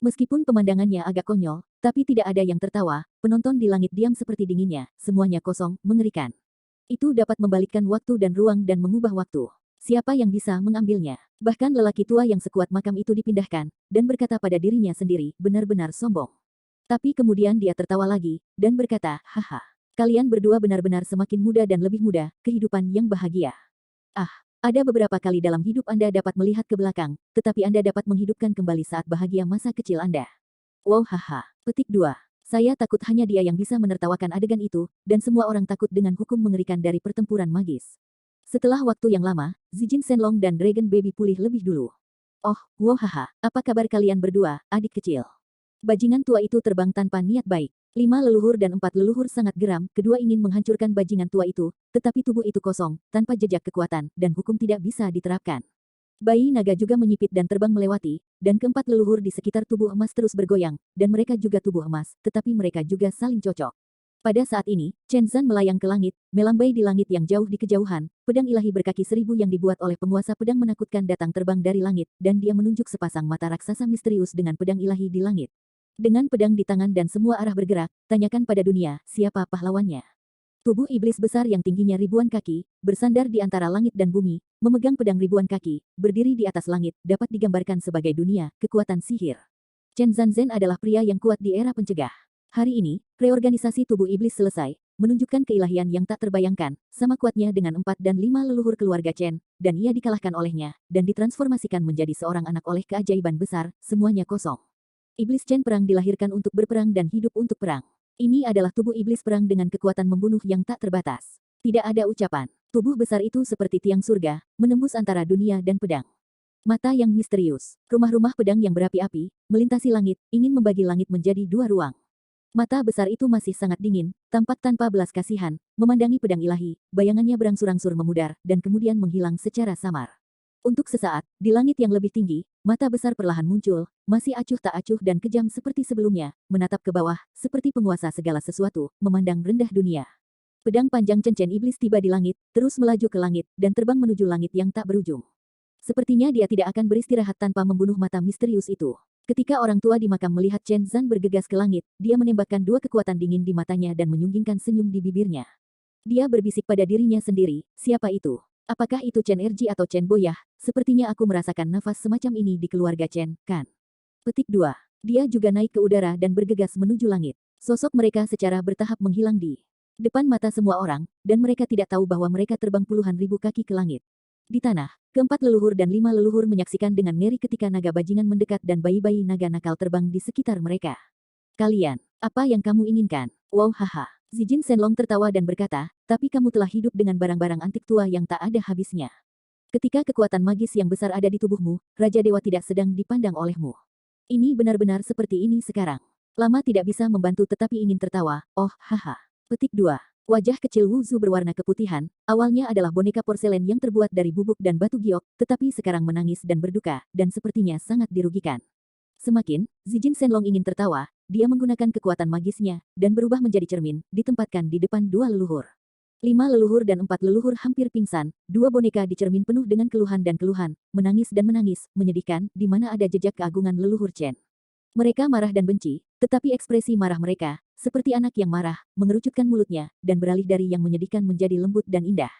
Meskipun pemandangannya agak konyol, tapi tidak ada yang tertawa, penonton di langit diam seperti dinginnya, semuanya kosong, mengerikan. Itu dapat membalikkan waktu dan ruang dan mengubah waktu. Siapa yang bisa mengambilnya? Bahkan lelaki tua yang sekuat makam itu dipindahkan, dan berkata pada dirinya sendiri, benar-benar sombong. Tapi kemudian dia tertawa lagi, dan berkata, haha. Kalian berdua benar-benar semakin muda dan lebih muda, kehidupan yang bahagia. Ah, ada beberapa kali dalam hidup Anda dapat melihat ke belakang, tetapi Anda dapat menghidupkan kembali saat bahagia masa kecil Anda. Wow haha. Petik 2. Saya takut hanya dia yang bisa menertawakan adegan itu, dan semua orang takut dengan hukum mengerikan dari pertempuran magis. Setelah waktu yang lama, Zijin Shenlong dan Dragon Baby pulih lebih dulu. Oh, wow haha, apa kabar kalian berdua, adik kecil? Bajingan tua itu terbang tanpa niat baik. 5 leluhur dan 4 leluhur sangat geram, kedua ingin menghancurkan bajingan tua itu, tetapi tubuh itu kosong, tanpa jejak kekuatan, dan hukum tidak bisa diterapkan. Bayi naga juga menyipit dan terbang melewati, dan keempat leluhur di sekitar tubuh emas terus bergoyang, dan mereka juga tubuh emas, tetapi mereka juga saling cocok. Pada saat ini, Chen Zan melayang ke langit, melambai di langit yang jauh di kejauhan, pedang ilahi berkaki 1000 yang dibuat oleh penguasa pedang menakutkan datang terbang dari langit, dan dia menunjuk sepasang mata raksasa misterius dengan pedang ilahi di langit. Dengan pedang di tangan dan semua arah bergerak, tanyakan pada dunia, siapa pahlawannya? Tubuh iblis besar yang tingginya ribuan kaki, bersandar di antara langit dan bumi, memegang pedang ribuan kaki, berdiri di atas langit, dapat digambarkan sebagai dunia, kekuatan sihir. Chen Zanzhen adalah pria yang kuat di era pencegah. Hari ini, reorganisasi tubuh iblis selesai, menunjukkan keilahian yang tak terbayangkan, sama kuatnya dengan 4 dan 5 leluhur keluarga Chen, dan ia dikalahkan olehnya, dan ditransformasikan menjadi seorang anak oleh keajaiban besar, semuanya kosong. Iblis Chen perang dilahirkan untuk berperang dan hidup untuk perang. Ini adalah tubuh iblis perang dengan kekuatan membunuh yang tak terbatas. Tidak ada ucapan. Tubuh besar itu seperti tiang surga, menembus antara dunia dan pedang. Mata yang misterius. Rumah-rumah pedang yang berapi-api, melintasi langit, ingin membagi langit menjadi dua ruang. Mata besar itu masih sangat dingin, tampak tanpa belas kasihan, memandangi pedang ilahi, bayangannya berangsur-angsur memudar, dan kemudian menghilang secara samar. Untuk sesaat, di langit yang lebih tinggi, mata besar perlahan muncul, masih acuh tak acuh dan kejam seperti sebelumnya, menatap ke bawah, seperti penguasa segala sesuatu, memandang rendah dunia. Pedang panjang Cencen Iblis tiba di langit, terus melaju ke langit, dan terbang menuju langit yang tak berujung. Sepertinya dia tidak akan beristirahat tanpa membunuh mata misterius itu. Ketika orang tua di makam melihat Chen Zan bergegas ke langit, dia menembakkan dua kekuatan dingin di matanya dan menyunggingkan senyum di bibirnya. Dia berbisik pada dirinya sendiri, siapa itu? Apakah itu Chen Erji atau Chen Boyah? Sepertinya aku merasakan nafas semacam ini di keluarga Chen, kan? Petik 2. Dia juga naik ke udara dan bergegas menuju langit. Sosok mereka secara bertahap menghilang di depan mata semua orang, dan mereka tidak tahu bahwa mereka terbang puluhan ribu kaki ke langit. Di tanah, keempat leluhur dan 5 leluhur menyaksikan dengan ngeri ketika naga bajingan mendekat dan bayi-bayi naga nakal terbang di sekitar mereka. Kalian, apa yang kamu inginkan? Wow haha. Zijin Shenlong tertawa dan berkata, tapi kamu telah hidup dengan barang-barang antik tua yang tak ada habisnya. Ketika kekuatan magis yang besar ada di tubuhmu, Raja Dewa tidak sedang dipandang olehmu. Ini benar-benar seperti ini sekarang. Lama tidak bisa membantu tetapi ingin tertawa, oh haha. Petik 2. Wajah kecil Wu Zu berwarna keputihan, awalnya adalah boneka porselen yang terbuat dari bubuk dan batu giok, tetapi sekarang menangis dan berduka, dan sepertinya sangat dirugikan. Semakin, Zijin Shenlong ingin tertawa, dia menggunakan kekuatan magisnya, dan berubah menjadi cermin, ditempatkan di depan 2 leluhur. 5 leluhur dan 4 leluhur hampir pingsan, 2 boneka di cermin penuh dengan keluhan dan keluhan, menangis dan menangis, menyedihkan, di mana ada jejak keagungan leluhur Chen. Mereka marah dan benci, tetapi ekspresi marah mereka, seperti anak yang marah, mengerucutkan mulutnya, dan beralih dari yang menyedihkan menjadi lembut dan indah.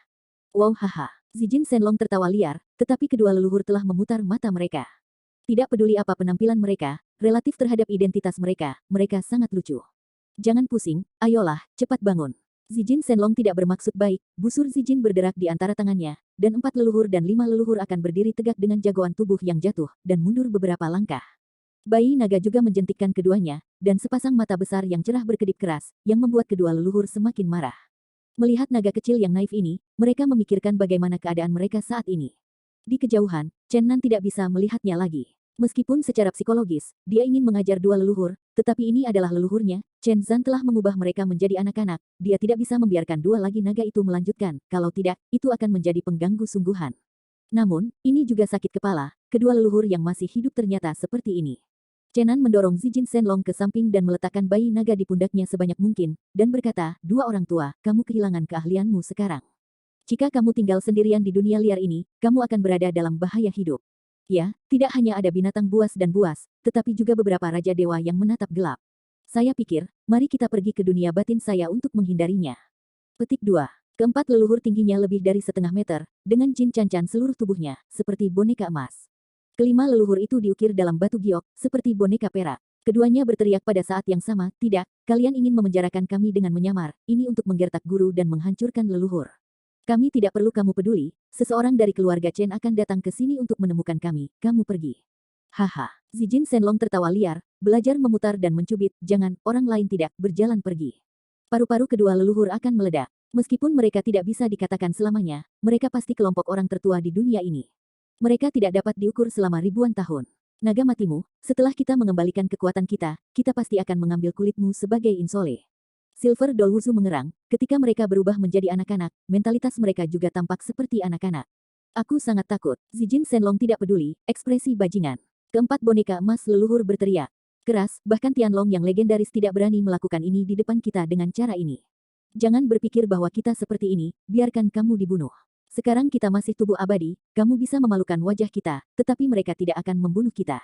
Wow haha. Zijin Shenlong tertawa liar, tetapi kedua leluhur telah memutar mata mereka. Tidak peduli apa penampilan mereka, relatif terhadap identitas mereka, mereka sangat lucu. Jangan pusing, ayolah, cepat bangun. Zijin Shenlong tidak bermaksud baik, busur Zijin berderak di antara tangannya, dan 4 leluhur dan 5 leluhur akan berdiri tegak dengan jagoan tubuh yang jatuh, dan mundur beberapa langkah. Bayi naga juga menjentikkan keduanya, dan sepasang mata besar yang cerah berkedip keras, yang membuat kedua leluhur semakin marah. Melihat naga kecil yang naif ini, mereka memikirkan bagaimana keadaan mereka saat ini. Di kejauhan, Chen Nan tidak bisa melihatnya lagi. Meskipun secara psikologis, dia ingin mengajar 2 leluhur, tetapi ini adalah leluhurnya, Chen Zan telah mengubah mereka menjadi anak-anak, dia tidak bisa membiarkan 2 lagi naga itu melanjutkan, kalau tidak, itu akan menjadi pengganggu sungguhan. Namun, ini juga sakit kepala, kedua leluhur yang masih hidup ternyata seperti ini. Chenan mendorong Zijin Shenlong ke samping dan meletakkan bayi naga di pundaknya sebanyak mungkin, dan berkata, 2 orang tua, kamu kehilangan keahlianmu sekarang. Jika kamu tinggal sendirian di dunia liar ini, kamu akan berada dalam bahaya hidup. Ya, tidak hanya ada binatang buas dan buas, tetapi juga beberapa raja dewa yang menatap gelap. Saya pikir, mari kita pergi ke dunia batin saya untuk menghindarinya. Petik 2. Keempat leluhur tingginya lebih dari setengah meter, dengan jin cancan seluruh tubuhnya, seperti boneka emas. Kelima leluhur itu diukir dalam batu giok, seperti boneka perak. Keduanya berteriak pada saat yang sama, tidak, kalian ingin memenjarakan kami dengan menyamar, ini untuk menggertak guru dan menghancurkan leluhur. Kami tidak perlu kamu peduli, seseorang dari keluarga Chen akan datang ke sini untuk menemukan kami, kamu pergi. Haha, Zijin Shenlong tertawa liar, belajar memutar dan mencubit, jangan, orang lain tidak, berjalan pergi. Paru-paru kedua leluhur akan meledak. Meskipun mereka tidak bisa dikatakan selamanya, mereka pasti kelompok orang tertua di dunia ini. Mereka tidak dapat diukur selama ribuan tahun. Naga matimu, setelah kita mengembalikan kekuatan kita, kita pasti akan mengambil kulitmu sebagai insole. Silver Doll Wuzu mengerang, ketika mereka berubah menjadi anak-anak, mentalitas mereka juga tampak seperti anak-anak. Aku sangat takut, Zijin Shenlong tidak peduli, ekspresi bajingan. Keempat boneka emas leluhur berteriak. Keras, bahkan Tianlong yang legendaris tidak berani melakukan ini di depan kita dengan cara ini. Jangan berpikir bahwa kita seperti ini, biarkan kamu dibunuh. Sekarang kita masih tubuh abadi, kamu bisa memalukan wajah kita, tetapi mereka tidak akan membunuh kita.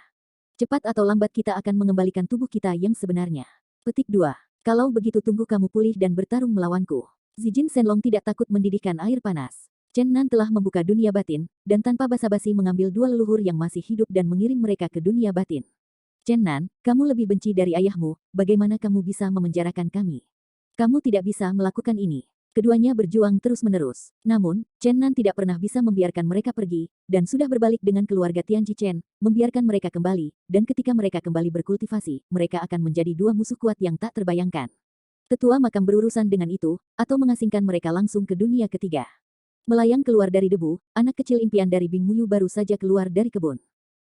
Cepat atau lambat kita akan mengembalikan tubuh kita yang sebenarnya. Petik 2. Kalau begitu tunggu kamu pulih dan bertarung melawanku. Zijin Shenlong tidak takut mendidihkan air panas. Chen Nan telah membuka dunia batin, dan tanpa basa-basi mengambil 2 leluhur yang masih hidup dan mengirim mereka ke dunia batin. Chen Nan, kamu lebih benci dari ayahmu, bagaimana kamu bisa memenjarakan kami? Kamu tidak bisa melakukan ini. Keduanya berjuang terus-menerus. Namun, Chen Nan tidak pernah bisa membiarkan mereka pergi, dan sudah berbalik dengan keluarga Tianji Chen, membiarkan mereka kembali, dan ketika mereka kembali berkultivasi, mereka akan menjadi 2 musuh kuat yang tak terbayangkan. Tetua makam berurusan dengan itu, atau mengasingkan mereka langsung ke dunia ketiga. Melayang keluar dari debu, anak kecil impian dari Bing Muyu baru saja keluar dari kebun.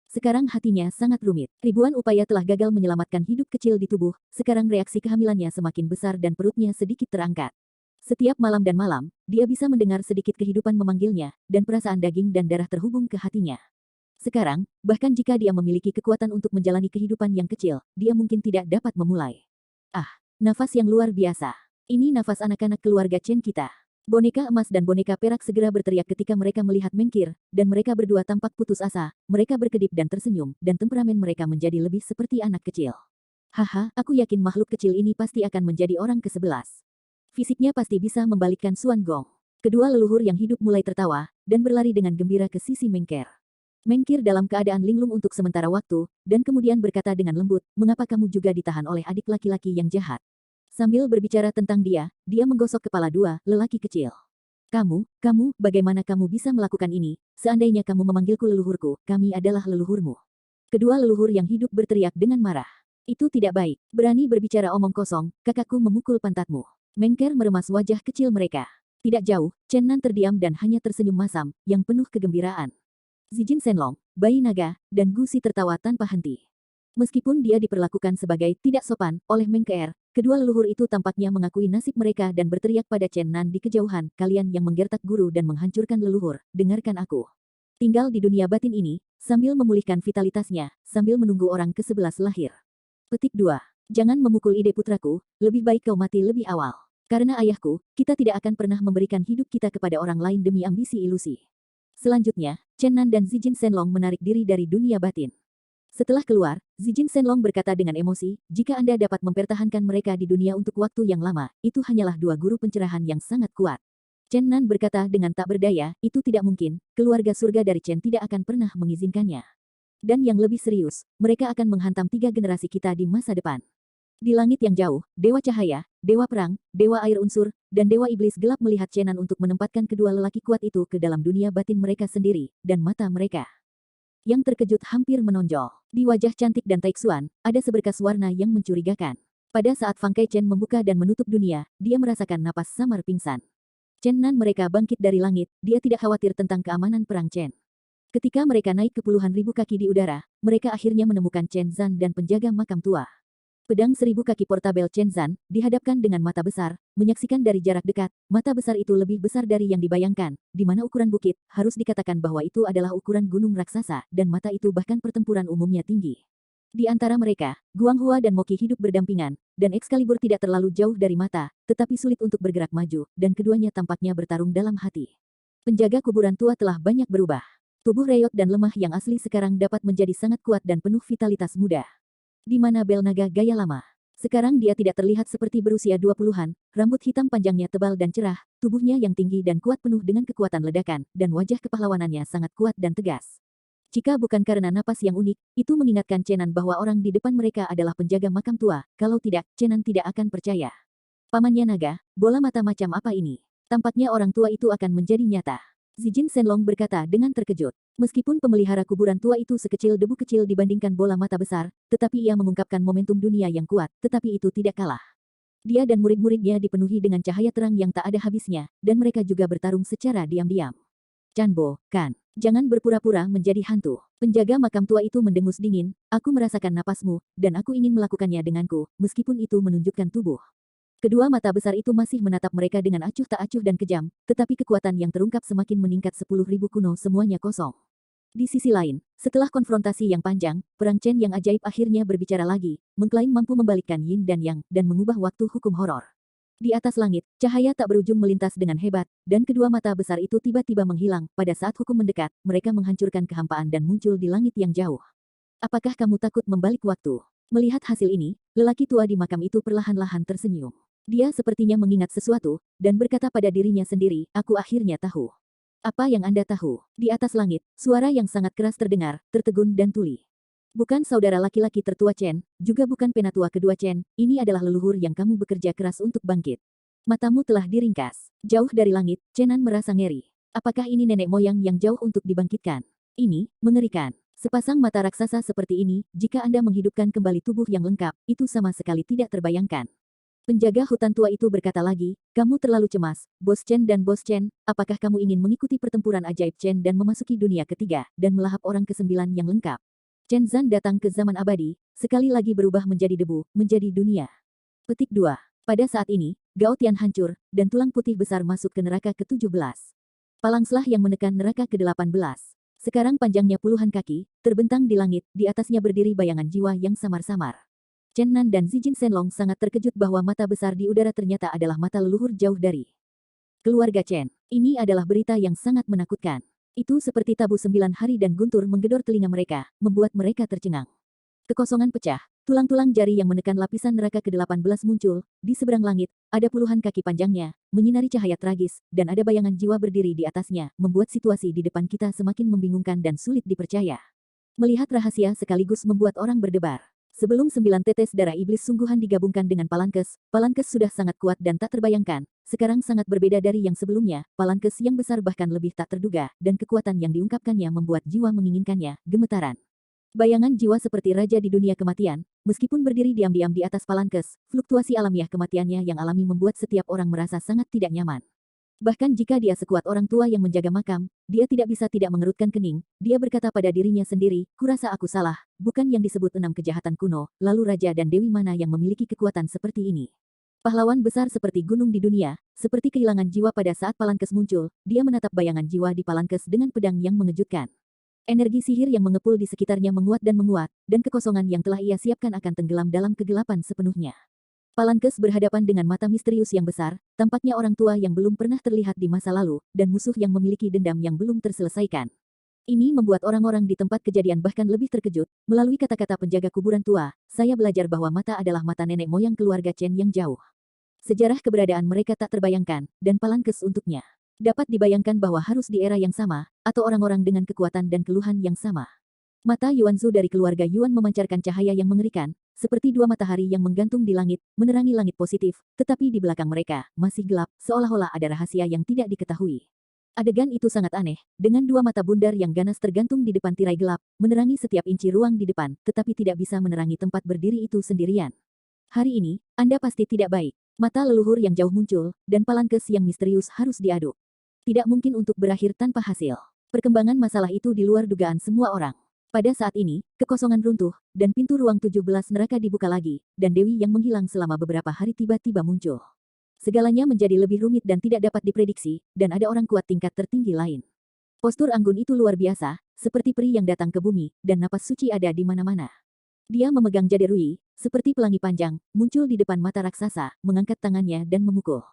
Sekarang hatinya sangat rumit. Ribuan upaya telah gagal menyelamatkan hidup kecil di tubuh, sekarang reaksi kehamilannya semakin besar dan perutnya sedikit terangkat. Setiap malam dan malam, dia bisa mendengar sedikit kehidupan memanggilnya, dan perasaan daging dan darah terhubung ke hatinya. Sekarang, bahkan jika dia memiliki kekuatan untuk menjalani kehidupan yang kecil, dia mungkin tidak dapat memulai. Ah, nafas yang luar biasa. Ini nafas anak-anak keluarga Chen kita. Boneka emas dan boneka perak segera berteriak ketika mereka melihat Mengkir, dan mereka berdua tampak putus asa, mereka berkedip dan tersenyum, dan temperamen mereka menjadi lebih seperti anak kecil. Haha, aku yakin makhluk kecil ini pasti akan menjadi orang ke-11. Fisiknya pasti bisa membalikkan Suan Gong. Kedua leluhur yang hidup mulai tertawa, dan berlari dengan gembira ke sisi Mengkir. Mengkir dalam keadaan linglung untuk sementara waktu, dan kemudian berkata dengan lembut, mengapa kamu juga ditahan oleh adik laki-laki yang jahat? Sambil berbicara tentang dia menggosok kepala dua lelaki kecil. Kamu, bagaimana kamu bisa melakukan ini? Seandainya kamu memanggilku leluhurku, kami adalah leluhurmu. Kedua leluhur yang hidup berteriak dengan marah. Itu tidak baik. Berani berbicara omong kosong, kakakku memukul pantatmu. Mengker meremas wajah kecil mereka. Tidak jauh, Chen Nan terdiam dan hanya tersenyum masam, yang penuh kegembiraan. Zijin Shenlong, bayi naga, dan Gu Si tertawa tanpa henti. Meskipun dia diperlakukan sebagai tidak sopan oleh Mengker, kedua leluhur itu tampaknya mengakui nasib mereka dan berteriak pada Chen Nan di kejauhan, kalian yang menggertak guru dan menghancurkan leluhur, dengarkan aku. Tinggal di dunia batin ini, sambil memulihkan vitalitasnya, sambil menunggu orang ke-11 lahir. Petik 2. Jangan memukul ide putraku, lebih baik kau mati lebih awal. Karena ayahku, kita tidak akan pernah memberikan hidup kita kepada orang lain demi ambisi ilusi. Selanjutnya, Chen Nan dan Zijin Shenlong menarik diri dari dunia batin. Setelah keluar, Zijin Shenlong berkata dengan emosi, jika Anda dapat mempertahankan mereka di dunia untuk waktu yang lama, itu hanyalah dua guru pencerahan yang sangat kuat. Chen Nan berkata dengan tak berdaya, itu tidak mungkin, keluarga surga dari Chen tidak akan pernah mengizinkannya. Dan yang lebih serius, mereka akan menghantam 3 generasi kita di masa depan. Di langit yang jauh, Dewa Cahaya, Dewa Perang, Dewa Air Unsur, dan Dewa Iblis gelap melihat Chen Nan untuk menempatkan kedua lelaki kuat itu ke dalam dunia batin mereka sendiri, dan mata mereka yang terkejut hampir menonjol. Di wajah cantik dan Taixuan, ada seberkas warna yang mencurigakan. Pada saat Fang Kai Chen membuka dan menutup dunia, dia merasakan napas samar pingsan. Chen Nan mereka bangkit dari langit, dia tidak khawatir tentang keamanan perang Chen. Ketika mereka naik ke puluhan ribu kaki di udara, mereka akhirnya menemukan Chen Zan dan penjaga makam tua. Pedang 1000 kaki portabel Chen Zan, dihadapkan dengan mata besar, menyaksikan dari jarak dekat, mata besar itu lebih besar dari yang dibayangkan, di mana ukuran bukit, harus dikatakan bahwa itu adalah ukuran gunung raksasa, dan mata itu bahkan pertempuran umumnya tinggi. Di antara mereka, Guanghua dan Moqi hidup berdampingan, dan Excalibur tidak terlalu jauh dari mata, tetapi sulit untuk bergerak maju, dan keduanya tampaknya bertarung dalam hati. Penjaga kuburan tua telah banyak berubah. Tubuh reyot dan lemah yang asli sekarang dapat menjadi sangat kuat dan penuh vitalitas muda. Di mana bel naga gaya lama. Sekarang dia tidak terlihat seperti berusia 20-an, rambut hitam panjangnya tebal dan cerah, tubuhnya yang tinggi dan kuat penuh dengan kekuatan ledakan, dan wajah kepahlawanannya sangat kuat dan tegas. Jika bukan karena napas yang unik, itu mengingatkan Chen Nan bahwa orang di depan mereka adalah penjaga makam tua, kalau tidak, Chen Nan tidak akan percaya. Pamannya naga, bola mata macam apa ini? Tampaknya orang tua itu akan menjadi nyata. Zijin Shenlong berkata dengan terkejut. Meskipun pemelihara kuburan tua itu sekecil debu kecil dibandingkan bola mata besar, tetapi ia mengungkapkan momentum dunia yang kuat, tetapi itu tidak kalah. Dia dan murid-muridnya dipenuhi dengan cahaya terang yang tak ada habisnya, dan mereka juga bertarung secara diam-diam. Chanbo, kan, jangan berpura-pura menjadi hantu. Penjaga makam tua itu mendengus dingin, aku merasakan napasmu, dan aku ingin melakukannya denganku, meskipun itu menunjukkan tubuh. Kedua mata besar itu masih menatap mereka dengan acuh tak acuh dan kejam, tetapi kekuatan yang terungkap semakin meningkat 10.000 kuno semuanya kosong. Di sisi lain, setelah konfrontasi yang panjang, perang Chen yang ajaib akhirnya berbicara lagi, mengklaim mampu membalikkan yin dan yang, dan mengubah waktu hukum horor. Di atas langit, cahaya tak berujung melintas dengan hebat, dan kedua mata besar itu tiba-tiba menghilang. Pada saat hukum mendekat, mereka menghancurkan kehampaan dan muncul di langit yang jauh. Apakah kamu takut membalik waktu? Melihat hasil ini, lelaki tua di makam itu perlahan-lahan tersenyum. Dia sepertinya mengingat sesuatu, dan berkata pada dirinya sendiri, aku akhirnya tahu. Apa yang Anda tahu? Di atas langit, suara yang sangat keras terdengar, tertegun dan tuli. Bukan saudara laki-laki tertua Chen, juga bukan penatua kedua Chen, ini adalah leluhur yang kamu bekerja keras untuk bangkit. Matamu telah diringkas. Jauh dari langit, Chen Nan merasa ngeri. Apakah ini nenek moyang yang jauh untuk dibangkitkan? Ini, mengerikan. Sepasang mata raksasa seperti ini, jika Anda menghidupkan kembali tubuh yang lengkap, itu sama sekali tidak terbayangkan. Penjaga hutan tua itu berkata lagi, kamu terlalu cemas, Bos Chen dan Bos Chen, apakah kamu ingin mengikuti pertempuran ajaib Chen dan memasuki dunia ketiga, dan melahap orang ke-9 yang lengkap? Chen Zan datang ke zaman abadi, sekali lagi berubah menjadi debu, menjadi dunia. Petik 2. Pada saat ini, Gao Tian hancur, dan tulang putih besar masuk ke neraka ke-17. Palangslah yang menekan neraka ke-18. Sekarang panjangnya puluhan kaki, terbentang di langit, di atasnya berdiri bayangan jiwa yang samar-samar. Chen Nan dan Zijin Shenlong sangat terkejut bahwa mata besar di udara ternyata adalah mata leluhur jauh dari keluarga Chen. Ini adalah berita yang sangat menakutkan. Itu seperti tabu 9 hari dan guntur menggedor telinga mereka, membuat mereka tercengang. Kekosongan pecah, tulang-tulang jari yang menekan lapisan neraka ke-18 muncul, di seberang langit, ada puluhan kaki panjangnya, menyinari cahaya tragis, dan ada bayangan jiwa berdiri di atasnya, membuat situasi di depan kita semakin membingungkan dan sulit dipercaya. Melihat rahasia sekaligus membuat orang berdebar. Sebelum 9 tetes darah iblis sungguhan digabungkan dengan Palankes, Palankes sudah sangat kuat dan tak terbayangkan, sekarang sangat berbeda dari yang sebelumnya, Palankes yang besar bahkan lebih tak terduga, dan kekuatan yang diungkapkannya membuat jiwa menginginkannya, gemetaran. Bayangan jiwa seperti raja di dunia kematian, meskipun berdiri diam-diam di atas Palankes, fluktuasi alamiah kematiannya yang alami membuat setiap orang merasa sangat tidak nyaman. Bahkan jika dia sekuat orang tua yang menjaga makam, dia tidak bisa tidak mengerutkan kening, dia berkata pada dirinya sendiri, kurasa aku salah, bukan yang disebut 6 kejahatan kuno, lalu raja dan dewi mana yang memiliki kekuatan seperti ini. Pahlawan besar seperti gunung di dunia, seperti kehilangan jiwa pada saat Palankes muncul, dia menatap bayangan jiwa di Palankes dengan pedang yang mengejutkan. Energi sihir yang mengepul di sekitarnya menguat, dan kekosongan yang telah ia siapkan akan tenggelam dalam kegelapan sepenuhnya. Palankes berhadapan dengan mata misterius yang besar, tampaknya orang tua yang belum pernah terlihat di masa lalu, dan musuh yang memiliki dendam yang belum terselesaikan. Ini membuat orang-orang di tempat kejadian bahkan lebih terkejut, melalui kata-kata penjaga kuburan tua, saya belajar bahwa mata adalah mata nenek moyang keluarga Chen yang jauh. Sejarah keberadaan mereka tak terbayangkan, dan Palankes untuknya. Dapat dibayangkan bahwa harus di era yang sama, atau orang-orang dengan kekuatan dan keluhan yang sama. Mata Yuanzu dari keluarga Yuan memancarkan cahaya yang mengerikan, seperti 2 matahari yang menggantung di langit, menerangi langit positif, tetapi di belakang mereka, masih gelap, seolah-olah ada rahasia yang tidak diketahui. Adegan itu sangat aneh, dengan 2 mata bundar yang ganas tergantung di depan tirai gelap, menerangi setiap inci ruang di depan, tetapi tidak bisa menerangi tempat berdiri itu sendirian. Hari ini, Anda pasti tidak baik. Mata leluhur yang jauh muncul, dan Palankes yang misterius harus diaduk. Tidak mungkin untuk berakhir tanpa hasil. Perkembangan masalah itu di luar dugaan semua orang. Pada saat ini, kekosongan runtuh, dan pintu ruang 17 neraka dibuka lagi, dan Dewi yang menghilang selama beberapa hari tiba-tiba muncul. Segalanya menjadi lebih rumit dan tidak dapat diprediksi, dan ada orang kuat tingkat tertinggi lain. Postur Anggun itu luar biasa, seperti peri yang datang ke bumi, dan napas suci ada di mana-mana. Dia memegang jade Rui, seperti pelangi panjang, muncul di depan mata raksasa, mengangkat tangannya dan memukul.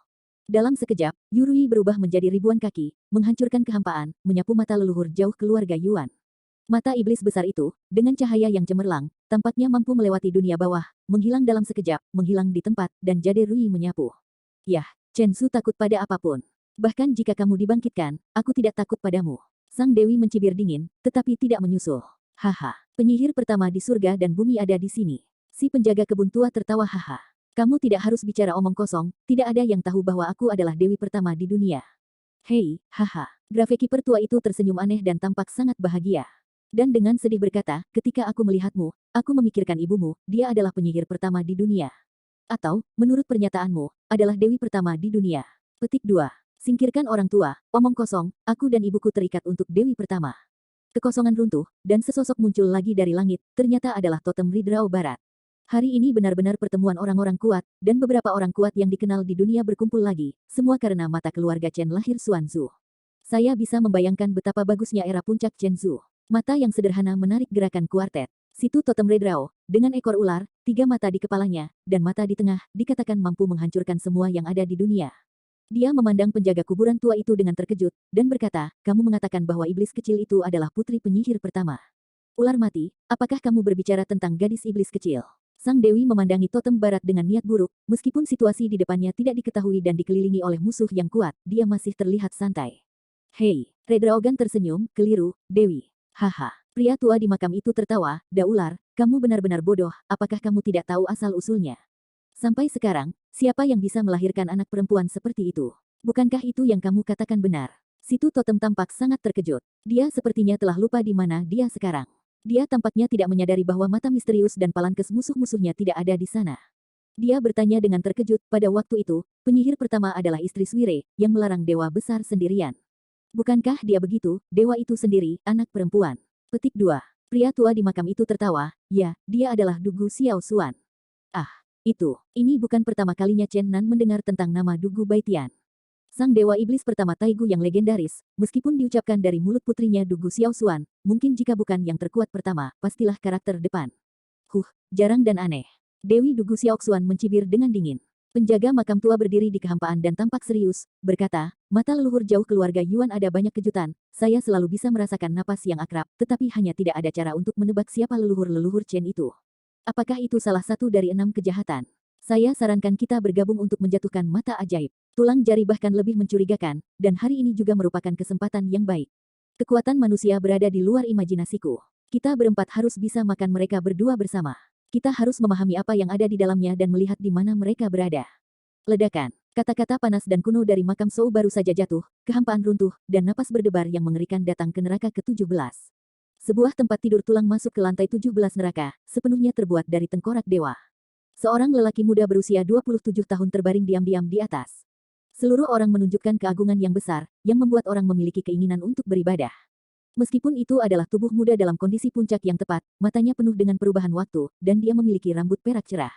Dalam sekejap, Yurui berubah menjadi ribuan kaki, menghancurkan kehampaan, menyapu mata leluhur jauh keluarga Yuan. Mata iblis besar itu, dengan cahaya yang cemerlang, tampaknya mampu melewati dunia bawah, menghilang dalam sekejap, menghilang di tempat, dan jade Rui menyapu. Yah, Chen Su takut pada apapun. Bahkan jika kamu dibangkitkan, aku tidak takut padamu. Sang Dewi mencibir dingin, tetapi tidak menyusul. Haha, penyihir pertama di surga dan bumi ada di sini. Si penjaga kebun tua tertawa haha. Kamu tidak harus bicara omong kosong, tidak ada yang tahu bahwa aku adalah dewi pertama di dunia. Hei, haha. Gravekeeper tua itu tersenyum aneh dan tampak sangat bahagia. Dan dengan sedih berkata, ketika aku melihatmu, aku memikirkan ibumu, dia adalah penyihir pertama di dunia. Atau, menurut pernyataanmu, adalah dewi pertama di dunia. Petik 2. Singkirkan orang tua, omong kosong, aku dan ibuku terikat untuk dewi pertama. Kekosongan runtuh, dan sesosok muncul lagi dari langit, ternyata adalah totem Ridrao Barat. Hari ini benar-benar pertemuan orang-orang kuat, dan beberapa orang kuat yang dikenal di dunia berkumpul lagi, semua karena mata keluarga Chen lahir Xuanzu. Saya bisa membayangkan betapa bagusnya era puncak Chen Zhu. Mata yang sederhana menarik gerakan kuartet. Situ totem Redrao, dengan ekor ular, 3 mata di kepalanya, dan mata di tengah, dikatakan mampu menghancurkan semua yang ada di dunia. Dia memandang penjaga kuburan tua itu dengan terkejut, dan berkata, kamu mengatakan bahwa iblis kecil itu adalah putri penyihir pertama. Ular mati, apakah kamu berbicara tentang gadis iblis kecil? Sang Dewi memandangi totem barat dengan niat buruk, meskipun situasi di depannya tidak diketahui dan dikelilingi oleh musuh yang kuat, dia masih terlihat santai. Hei, Redraogan tersenyum, keliru, Dewi. Haha, pria tua di makam itu tertawa, Daular, kamu benar-benar bodoh, apakah kamu tidak tahu asal-usulnya? Sampai sekarang, siapa yang bisa melahirkan anak perempuan seperti itu? Bukankah itu yang kamu katakan benar? Situ totem tampak sangat terkejut. Dia sepertinya telah lupa di mana dia sekarang. Dia tampaknya tidak menyadari bahwa mata misterius dan Palankes musuh-musuhnya tidak ada di sana. Dia bertanya dengan terkejut. Pada waktu itu, penyihir pertama adalah istri Swire, yang melarang dewa besar sendirian. Bukankah dia begitu, dewa itu sendiri, anak perempuan? Petik 2. Pria tua di makam itu tertawa. Ya, dia adalah Dugu Xiao Xuan. Ah, ini bukan pertama kalinya Chen Nan mendengar tentang nama Dugu Baitian. Sang dewa iblis pertama Taigu yang legendaris, meskipun diucapkan dari mulut putrinya Dugu Xiao Xuan, mungkin jika bukan yang terkuat pertama, pastilah karakter depan. Jarang dan aneh. Dewi Dugu Xiao Xuan mencibir dengan dingin. Penjaga makam tua berdiri di kehampaan dan tampak serius, berkata, mata leluhur jauh keluarga Yuan ada banyak kejutan, saya selalu bisa merasakan napas yang akrab, tetapi hanya tidak ada cara untuk menebak siapa leluhur-leluhur Chen itu. Apakah itu salah satu dari 6 kejahatan? Saya sarankan kita bergabung untuk menjatuhkan mata ajaib. Tulang jari bahkan lebih mencurigakan, dan hari ini juga merupakan kesempatan yang baik. Kekuatan manusia berada di luar imajinasiku. Kita berempat harus bisa makan mereka berdua bersama. Kita harus memahami apa yang ada di dalamnya dan melihat di mana mereka berada. Ledakan. Kata-kata panas dan kuno dari makam Sou baru saja jatuh, kehampaan runtuh, dan napas berdebar yang mengerikan datang ke neraka ke-17. Sebuah tempat tidur tulang masuk ke lantai 17 neraka, sepenuhnya terbuat dari tengkorak dewa. Seorang lelaki muda berusia 27 tahun terbaring diam-diam di atas. Seluruh orang menunjukkan keagungan yang besar, yang membuat orang memiliki keinginan untuk beribadah. Meskipun itu adalah tubuh muda dalam kondisi puncak yang tepat, matanya penuh dengan perubahan waktu, dan dia memiliki rambut perak cerah.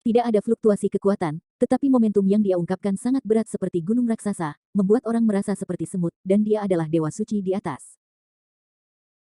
Tidak ada fluktuasi kekuatan, tetapi momentum yang dia ungkapkan sangat berat seperti gunung raksasa, membuat orang merasa seperti semut, dan dia adalah dewa suci di atas.